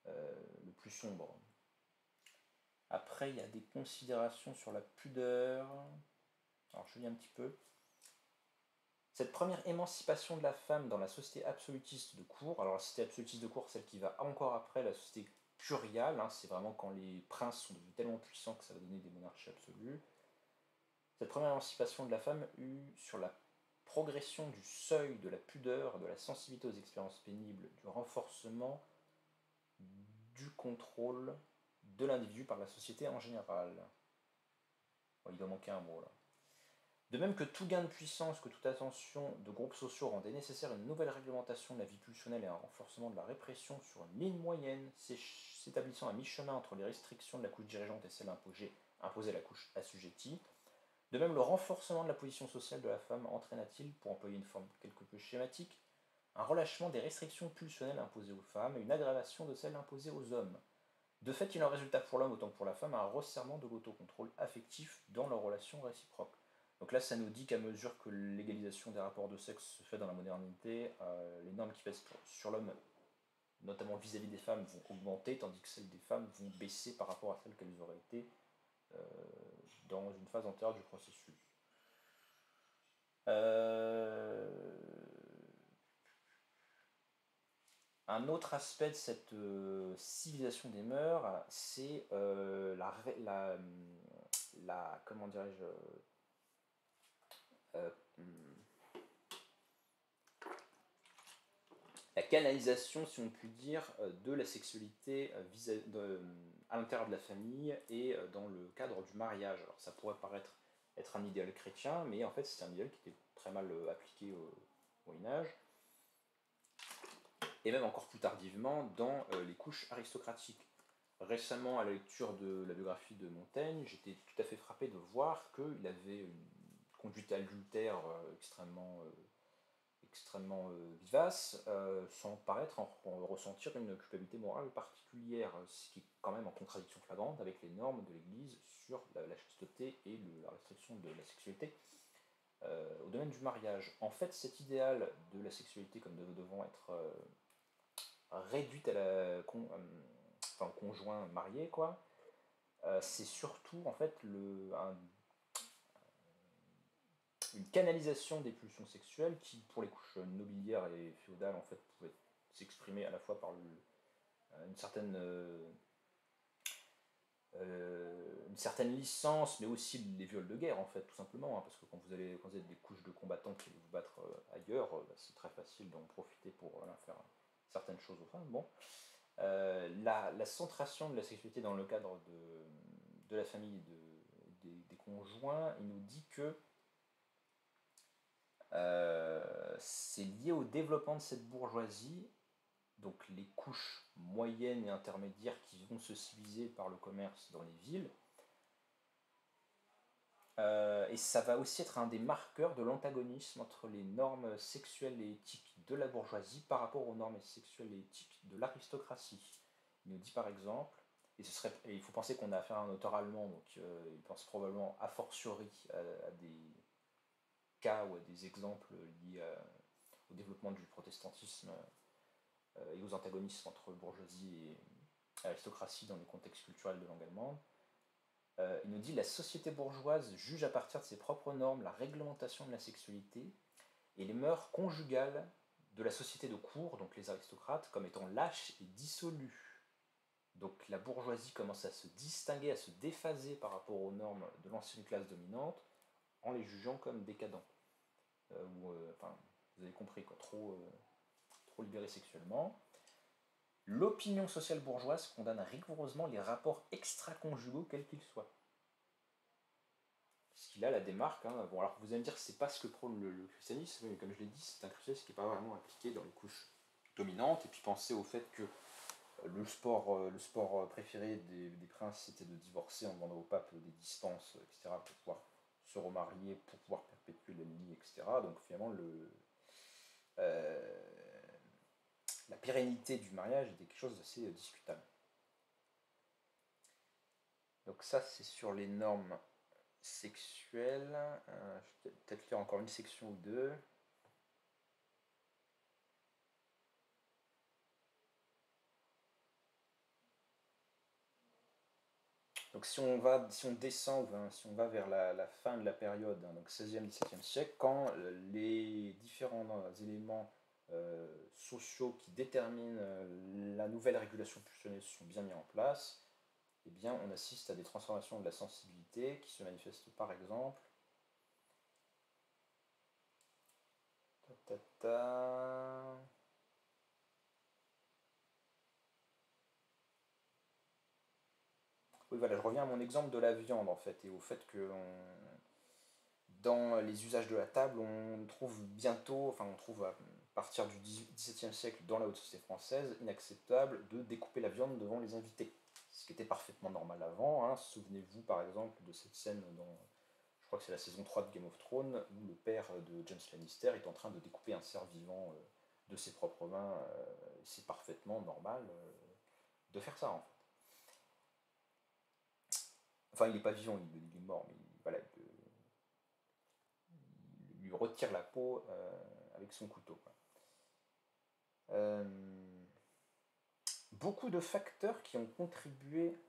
le plus sombre. Après, il y a des considérations sur la pudeur. Alors je lis un petit peu. Cette première émancipation de la femme dans la société absolutiste de cour, alors la société absolutiste de cour, celle qui va encore après la société curiale, hein, c'est vraiment quand les princes sont devenus tellement puissants que ça va donner des monarchies absolues. Cette première émancipation de la femme eut sur la progression du seuil de la pudeur, de la sensibilité aux expériences pénibles, du renforcement du contrôle de l'individu par la société en général. Bon, il doit manquer un mot là. De même que tout gain de puissance, que toute attention de groupes sociaux rendait nécessaire une nouvelle réglementation de la vie pulsionnelle et un renforcement de la répression sur une ligne moyenne, s'établissant à mi-chemin entre les restrictions de la couche dirigeante et celles imposées à la couche assujettie, de même le renforcement de la position sociale de la femme entraîna-t-il, pour employer une forme quelque peu schématique, un relâchement des restrictions pulsionnelles imposées aux femmes et une aggravation de celles imposées aux hommes. De fait, il en résulta pour l'homme autant que pour la femme un resserrement de l'autocontrôle affectif dans leurs relations réciproques. Donc là, ça nous dit qu'à mesure que l'égalisation des rapports de sexe se fait dans la modernité, les normes qui pèsent sur l'homme, notamment vis-à-vis des femmes, vont augmenter, tandis que celles des femmes vont baisser par rapport à celles qu'elles auraient été dans une phase antérieure du processus. Un autre aspect de cette civilisation des mœurs, c'est comment dirais-je, la canalisation, si on peut dire, de la sexualité à l'intérieur de la famille et dans le cadre du mariage. Alors ça pourrait paraître être un idéal chrétien, mais en fait c'est un idéal qui était très mal appliqué au Moyen-Âge, et même encore plus tardivement dans les couches aristocratiques. Récemment, à la lecture de la biographie de Montaigne, j'étais tout à fait frappé de voir qu'il avait une conduite adultère extrêmement vivace, sans paraître en ressentir une culpabilité morale particulière, ce qui est quand même en contradiction flagrante avec les normes de l'Église sur la chasteté et la restriction de la sexualité au domaine du mariage. En fait, cet idéal de la sexualité comme devant être réduite à au conjoint marié, quoi, c'est surtout en fait une canalisation des pulsions sexuelles qui, pour les couches nobiliaires et féodales, en fait, pouvait s'exprimer à la fois par une certaine licence, mais aussi les viols de guerre, en fait, tout simplement, hein, parce que quand vous avez des couches de combattants qui vont vous battre ailleurs, c'est très facile d'en profiter pour faire certaines choses aux femmes. Bon. La centration de la sexualité dans le cadre de la famille et des conjoints, il nous dit que c'est lié au développement de cette bourgeoisie, donc les couches moyennes et intermédiaires qui vont se civiliser par le commerce dans les villes. Et ça va aussi être un des marqueurs de l'antagonisme entre les normes sexuelles et éthiques de la bourgeoisie par rapport aux normes sexuelles et éthiques de l'aristocratie. Il nous dit par exemple, et il faut penser qu'on a affaire à un auteur allemand, donc il pense probablement a fortiori à des cas ou à des exemples liés au développement du protestantisme et aux antagonismes entre bourgeoisie et aristocratie dans le contexte culturel de langue allemande. Il nous dit la société bourgeoise juge à partir de ses propres normes la réglementation de la sexualité et les mœurs conjugales de la société de cour, donc les aristocrates, comme étant lâches et dissolues. Donc la bourgeoisie commence à se distinguer, à se déphaser par rapport aux normes de l'ancienne classe dominante en les jugeant comme décadents. Vous avez compris, quoi, trop libérés sexuellement. L'opinion sociale bourgeoise condamne rigoureusement les rapports extra-conjugaux, quels qu'ils soient. Ce qui là la démarque. Hein. Bon, alors vous allez me dire que c'est pas ce que prône le christianisme, mais comme je l'ai dit, c'est un christianisme qui n'est pas vraiment appliqué dans les couches dominantes. Et puis pensez au fait que le sport préféré des princes, c'était de divorcer en demandant au pape des dispenses, etc., pour pouvoir se remarier, pour pouvoir perpétuer la lignée, etc. Donc finalement, la pérennité du mariage était quelque chose d'assez discutable. Donc ça, c'est sur les normes sexuelles. Je vais peut-être lire encore une section ou deux. Donc Donc si on descend, si on va vers la fin de la période, hein, donc 16e, 17e siècle, quand les différents éléments sociaux qui déterminent la nouvelle régulation pulsionnelle sont bien mis en place, eh bien on assiste à des transformations de la sensibilité qui se manifestent par exemple. Ta, ta, ta. Oui, voilà, je reviens à mon exemple de la viande en fait, et au fait que dans les usages de la table, on trouve bientôt, enfin on trouve à partir du XVIIe siècle dans la haute société française, inacceptable de découper la viande devant les invités. Ce qui était parfaitement normal avant. Hein. Souvenez-vous par exemple de cette scène dans, je crois que c'est la saison 3 de Game of Thrones, où le père de James Lannister est en train de découper un cerf vivant de ses propres mains. C'est parfaitement normal de faire ça en fait. Enfin, il n'est pas vivant, il est mort, mais voilà, il lui retire la peau avec son couteau. Euh, beaucoup de facteurs qui ont contribué,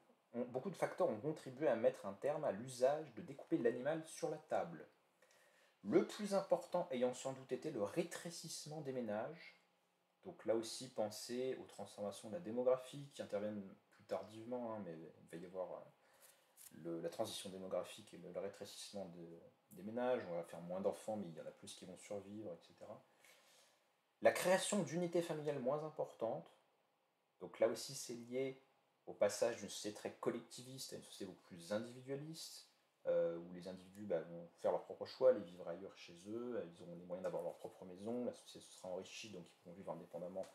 beaucoup de facteurs ont contribué à mettre un terme à l'usage de découper l'animal sur la table. Le plus important ayant sans doute été le rétrécissement des ménages. Donc là aussi, pensez aux transformations de la démographie qui interviennent plus tardivement, hein, mais il va y avoir la transition démographique et le rétrécissement des ménages. On va faire moins d'enfants, mais il y en a plus qui vont survivre, etc. La création d'unités familiales moins importantes. Donc là aussi, c'est lié au passage d'une société très collectiviste à une société beaucoup plus individualiste, où les individus vont faire leurs propres choix, aller vivre ailleurs chez eux, ils auront les moyens d'avoir leur propre maison, la société se sera enrichie, donc ils pourront vivre indépendamment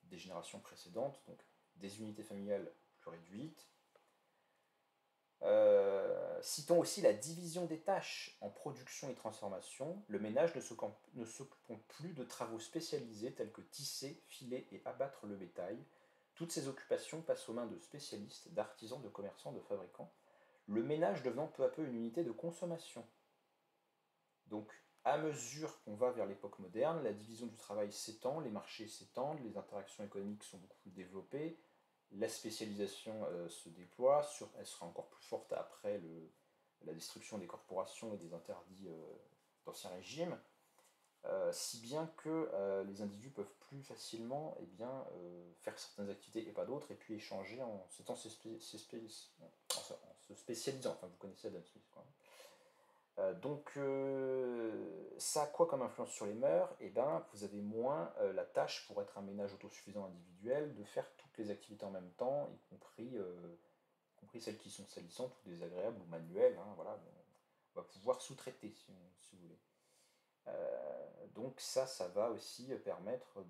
des générations précédentes, donc des unités familiales plus réduites. Citons aussi la division des tâches en production et transformation. Le ménage ne s'occupant plus de travaux spécialisés tels que tisser, filer et abattre le bétail. Toutes ces occupations passent aux mains de spécialistes, d'artisans, de commerçants, de fabricants. Le ménage devenant peu à peu une unité de consommation. Donc, à mesure qu'on va vers l'époque moderne, la division du travail s'étend, les marchés s'étendent, les interactions économiques sont beaucoup plus développées, la spécialisation se déploie, elle sera encore plus forte après la destruction des corporations et des interdits d'Ancien Régime, si bien que les individus peuvent plus facilement faire certaines activités et pas d'autres, et puis échanger en se spécialisant. Enfin, vous connaissez Adam Smith, quoi. Ça a quoi comme influence sur les mœurs? Eh ben, vous avez moins la tâche pour être un ménage autosuffisant individuel de faire toutes les activités en même temps, y compris celles qui sont salissantes ou désagréables ou manuelles. Hein, voilà, on va pouvoir sous-traiter si vous voulez. Donc ça va aussi permettre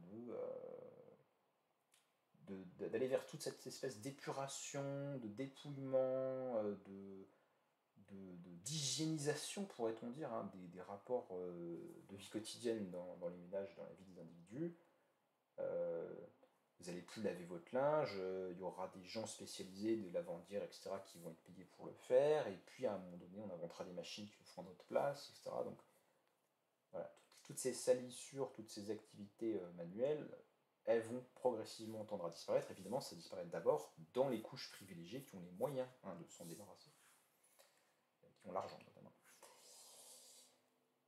d'aller vers toute cette espèce d'épuration, de dépouillement, d'hygiénisation, pourrait-on dire, hein, des rapports de vie quotidienne dans les ménages, dans la vie des individus. Vous n'allez plus laver votre linge, il y aura des gens spécialisés, des lavandières, etc., qui vont être payés pour le faire, et puis à un moment donné, on inventera des machines qui le feront à notre place, etc. Donc voilà, toutes ces salissures, toutes ces activités manuelles, elles vont progressivement tendre à disparaître. Évidemment, ça disparaît d'abord dans les couches privilégiées qui ont les moyens de s'en débarrasser, qui ont l'argent notamment.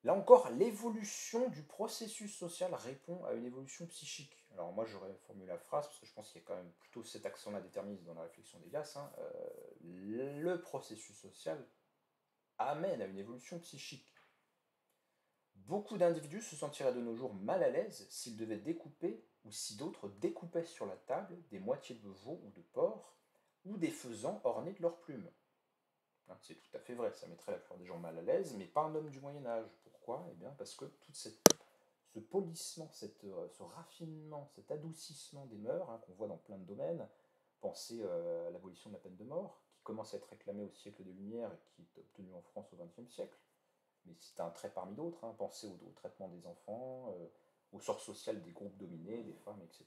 Là encore, l'évolution du processus social répond à une évolution psychique. Alors moi j'aurais formulé la phrase, parce que je pense qu'il y a quand même plutôt cet accent-là déterministe dans la réflexion d'Elias. Hein, le processus social amène à une évolution psychique. Beaucoup d'individus se sentiraient de nos jours mal à l'aise s'ils devaient découper, ou si d'autres découpaient sur la table des moitiés de veau ou de porc, ou des faisans ornés de leurs plumes. Hein, c'est tout à fait vrai, ça mettrait la plupart des gens mal à l'aise, mais pas un homme du Moyen-Âge. Pourquoi? Eh bien parce que tout ce polissement, ce raffinement, cet adoucissement des mœurs, hein, qu'on voit dans plein de domaines, pensez à l'abolition de la peine de mort, qui commence à être réclamée au siècle des Lumières et qui est obtenue en France au XXe siècle, mais c'est un trait parmi d'autres. Hein, pensez au traitement des enfants, au sort social des groupes dominés, des femmes, etc.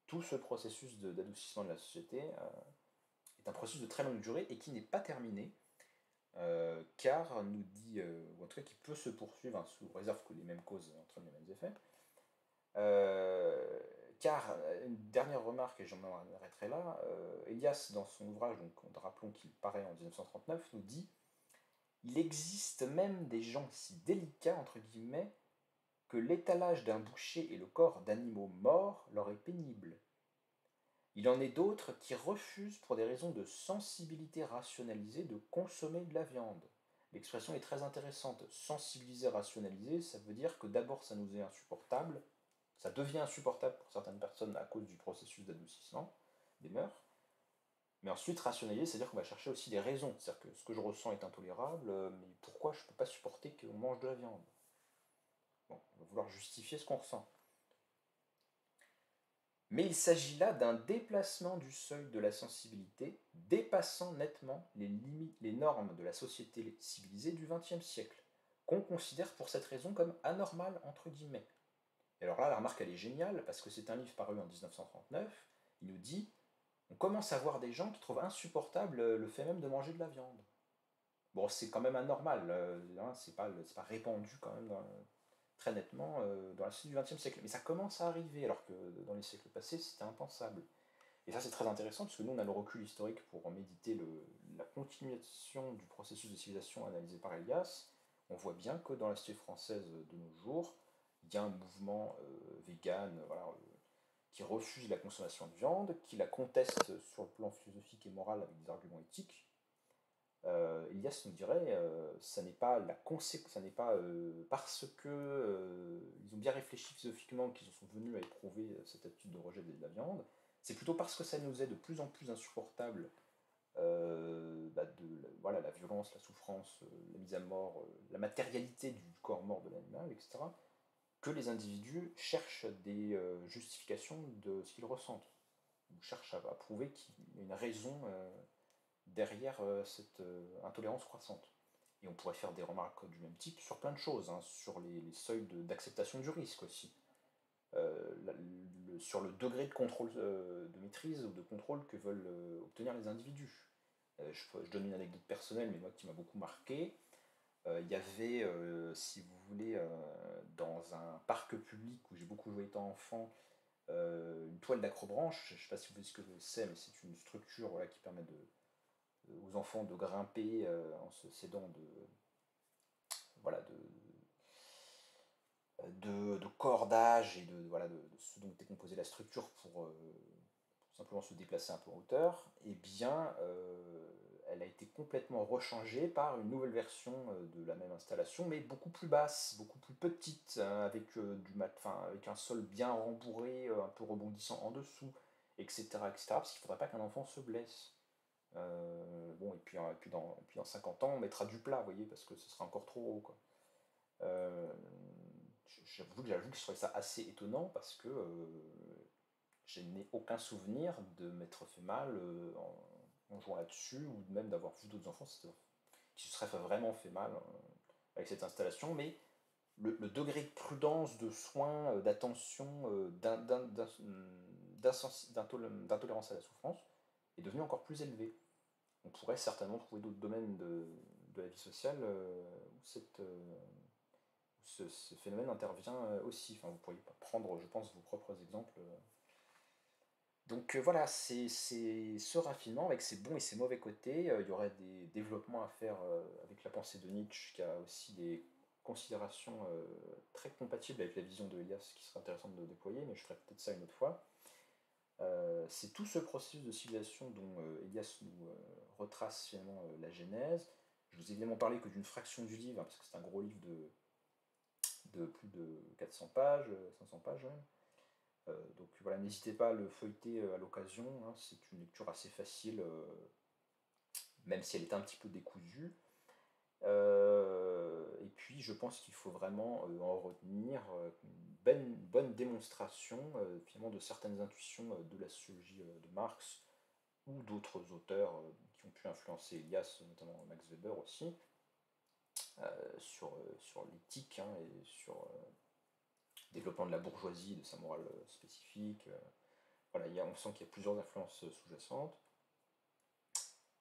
Tout ce processus d'adoucissement de la société est un processus de très longue durée et qui n'est pas terminé, car nous dit, ou en tout cas qui peut se poursuivre, hein, sous réserve que les mêmes causes entraînent les mêmes effets, car, une dernière remarque, et j'en arrêterai là, Elias, dans son ouvrage, donc rappelons qu'il paraît en 1939, nous dit « Il existe même des gens si délicats, entre guillemets, que l'étalage d'un boucher et le corps d'animaux morts leur est pénible. Il en est d'autres qui refusent, pour des raisons de sensibilité rationalisée, de consommer de la viande. » L'expression est très intéressante. Sensibiliser, rationaliser, ça veut dire que d'abord ça nous est insupportable, ça devient insupportable pour certaines personnes à cause du processus d'adoucissement des mœurs, mais ensuite rationaliser, c'est-à-dire qu'on va chercher aussi des raisons. C'est-à-dire que ce que je ressens est intolérable, mais pourquoi je ne peux pas supporter qu'on mange de la viande? Bon, on va vouloir justifier ce qu'on ressent. Mais il s'agit là d'un déplacement du seuil de la sensibilité, dépassant nettement les normes de la société civilisée du XXe siècle, qu'on considère pour cette raison comme anormale, entre guillemets. Et alors là, la remarque, elle est géniale, parce que c'est un livre paru en 1939, il nous dit, on commence à voir des gens qui trouvent insupportable le fait même de manger de la viande. Bon, c'est quand même anormal, c'est pas répandu quand même très nettement dans la suite du XXe siècle. Mais ça commence à arriver, alors que dans les siècles passés, c'était impensable. Et ça, c'est très intéressant, parce que nous, on a le recul historique pour méditer la continuation du processus de civilisation analysé par Elias. On voit bien que dans la société française de nos jours, il y a un mouvement vegan qui refuse la consommation de viande, qui la conteste sur le plan philosophique et moral avec des arguments éthiques. Elias nous dirait, ça n'est pas parce que ils ont bien réfléchi philosophiquement qu'ils en sont venus à éprouver cette attitude de rejet de la viande, c'est plutôt parce que ça nous est de plus en plus insupportable voilà, la violence, la souffrance, la mise à mort, la matérialité du corps mort de l'animal, etc., que les individus cherchent des justifications de ce qu'ils ressentent, ou cherchent à prouver qu'il y a une raison derrière cette intolérance croissante. Et on pourrait faire des remarques du même type sur plein de choses, hein, sur les seuils d'acceptation du risque aussi, sur le degré de contrôle, de maîtrise ou de contrôle que veulent obtenir les individus. Je donne une anecdote personnelle, mais moi qui m'a beaucoup marqué. Il y avait, si vous voulez, dans un parc public où j'ai beaucoup joué étant enfant, une toile d'acrobranche. Je ne sais pas si vous voyez ce que c'est, mais c'est une structure voilà, qui permet aux enfants de grimper en se s'aidant voilà, de cordage et de ce dont est composée la structure pour simplement se déplacer un peu en hauteur, eh bien, elle a été complètement rechangée par une nouvelle version de la même installation, mais beaucoup plus basse, beaucoup plus petite, hein, avec un sol bien rembourré, un peu rebondissant en dessous, etc., etc., parce qu'il ne faudrait pas qu'un enfant se blesse. Bon, et puis dans 50 ans, on mettra du plat, vous voyez, parce que ce sera encore trop haut, quoi. Euh, j'avoue que je trouvais ça assez étonnant, parce que je n'ai aucun souvenir de m'être fait mal en jouant là-dessus, ou même d'avoir vu d'autres enfants qui se seraient vraiment fait mal avec cette installation, mais le degré de prudence, de soin, d'attention, d'intolérance à la souffrance est devenu encore plus élevé. On pourrait certainement trouver d'autres domaines de la vie sociale où ce phénomène intervient aussi. Enfin, vous pourriez prendre, je pense, vos propres exemples. Donc voilà, c'est ce raffinement avec ses bons et ses mauvais côtés. Il y aurait des développements à faire avec la pensée de Nietzsche, qui a aussi des considérations très compatibles avec la vision de Elias, qui serait intéressante de déployer, mais je ferai peut-être ça une autre fois. C'est tout ce processus de civilisation dont Elias nous retrace finalement la genèse. Je vous ai évidemment parlé que d'une fraction du livre, hein, parce que c'est un gros livre de plus de 400 pages, 500 pages même. Donc voilà, n'hésitez pas à le feuilleter à l'occasion, hein, c'est une lecture assez facile, même si elle est un petit peu décousue. Et puis je pense qu'il faut vraiment en retenir une bonne démonstration finalement de certaines intuitions de la sociologie de Marx ou d'autres auteurs qui ont pu influencer Elias, notamment Max Weber aussi, sur l'éthique hein, et sur le développement de la bourgeoisie, de sa morale spécifique. Voilà, on sent qu'il y a plusieurs influences sous-jacentes.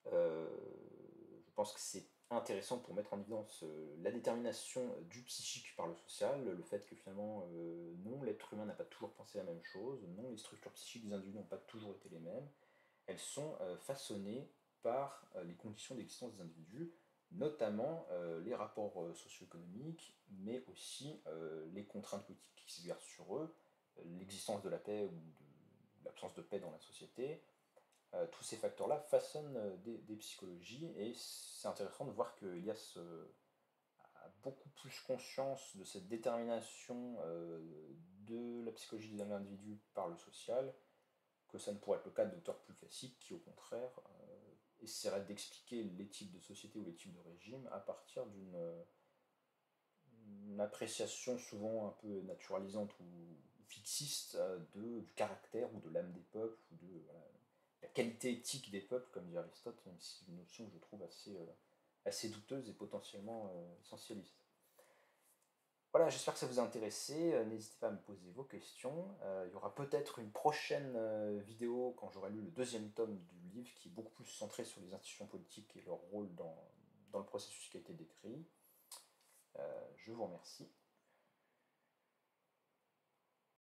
Je pense que c'est intéressant pour mettre en évidence la détermination du psychique par le social, le fait que finalement, non, l'être humain n'a pas toujours pensé la même chose, non, les structures psychiques des individus n'ont pas toujours été les mêmes, elles sont façonnées par les conditions d'existence des individus, notamment les rapports socio-économiques, mais aussi les contraintes politiques qui s'exercent sur eux, l'existence de la paix ou de l'absence de paix dans la société. Tous ces facteurs-là façonnent des psychologies, et c'est intéressant de voir qu'il y a beaucoup plus conscience de cette détermination de la psychologie de l'individu par le social, que ça ne pourrait être le cas d'auteurs plus classiques qui, au contraire, essaieraient d'expliquer les types de sociétés ou les types de régimes à partir d'une appréciation souvent un peu naturalisante ou fixiste du caractère ou de l'âme des peuples, ou de voilà, la qualité éthique des peuples, comme dit Aristote, même si c'est une notion que je trouve assez douteuse et potentiellement essentialiste. Voilà, j'espère que ça vous a intéressé. N'hésitez pas à me poser vos questions. Il y aura peut-être une prochaine vidéo quand j'aurai lu le deuxième tome du livre, qui est beaucoup plus centré sur les institutions politiques et leur rôle dans le processus qui a été décrit. Je vous remercie.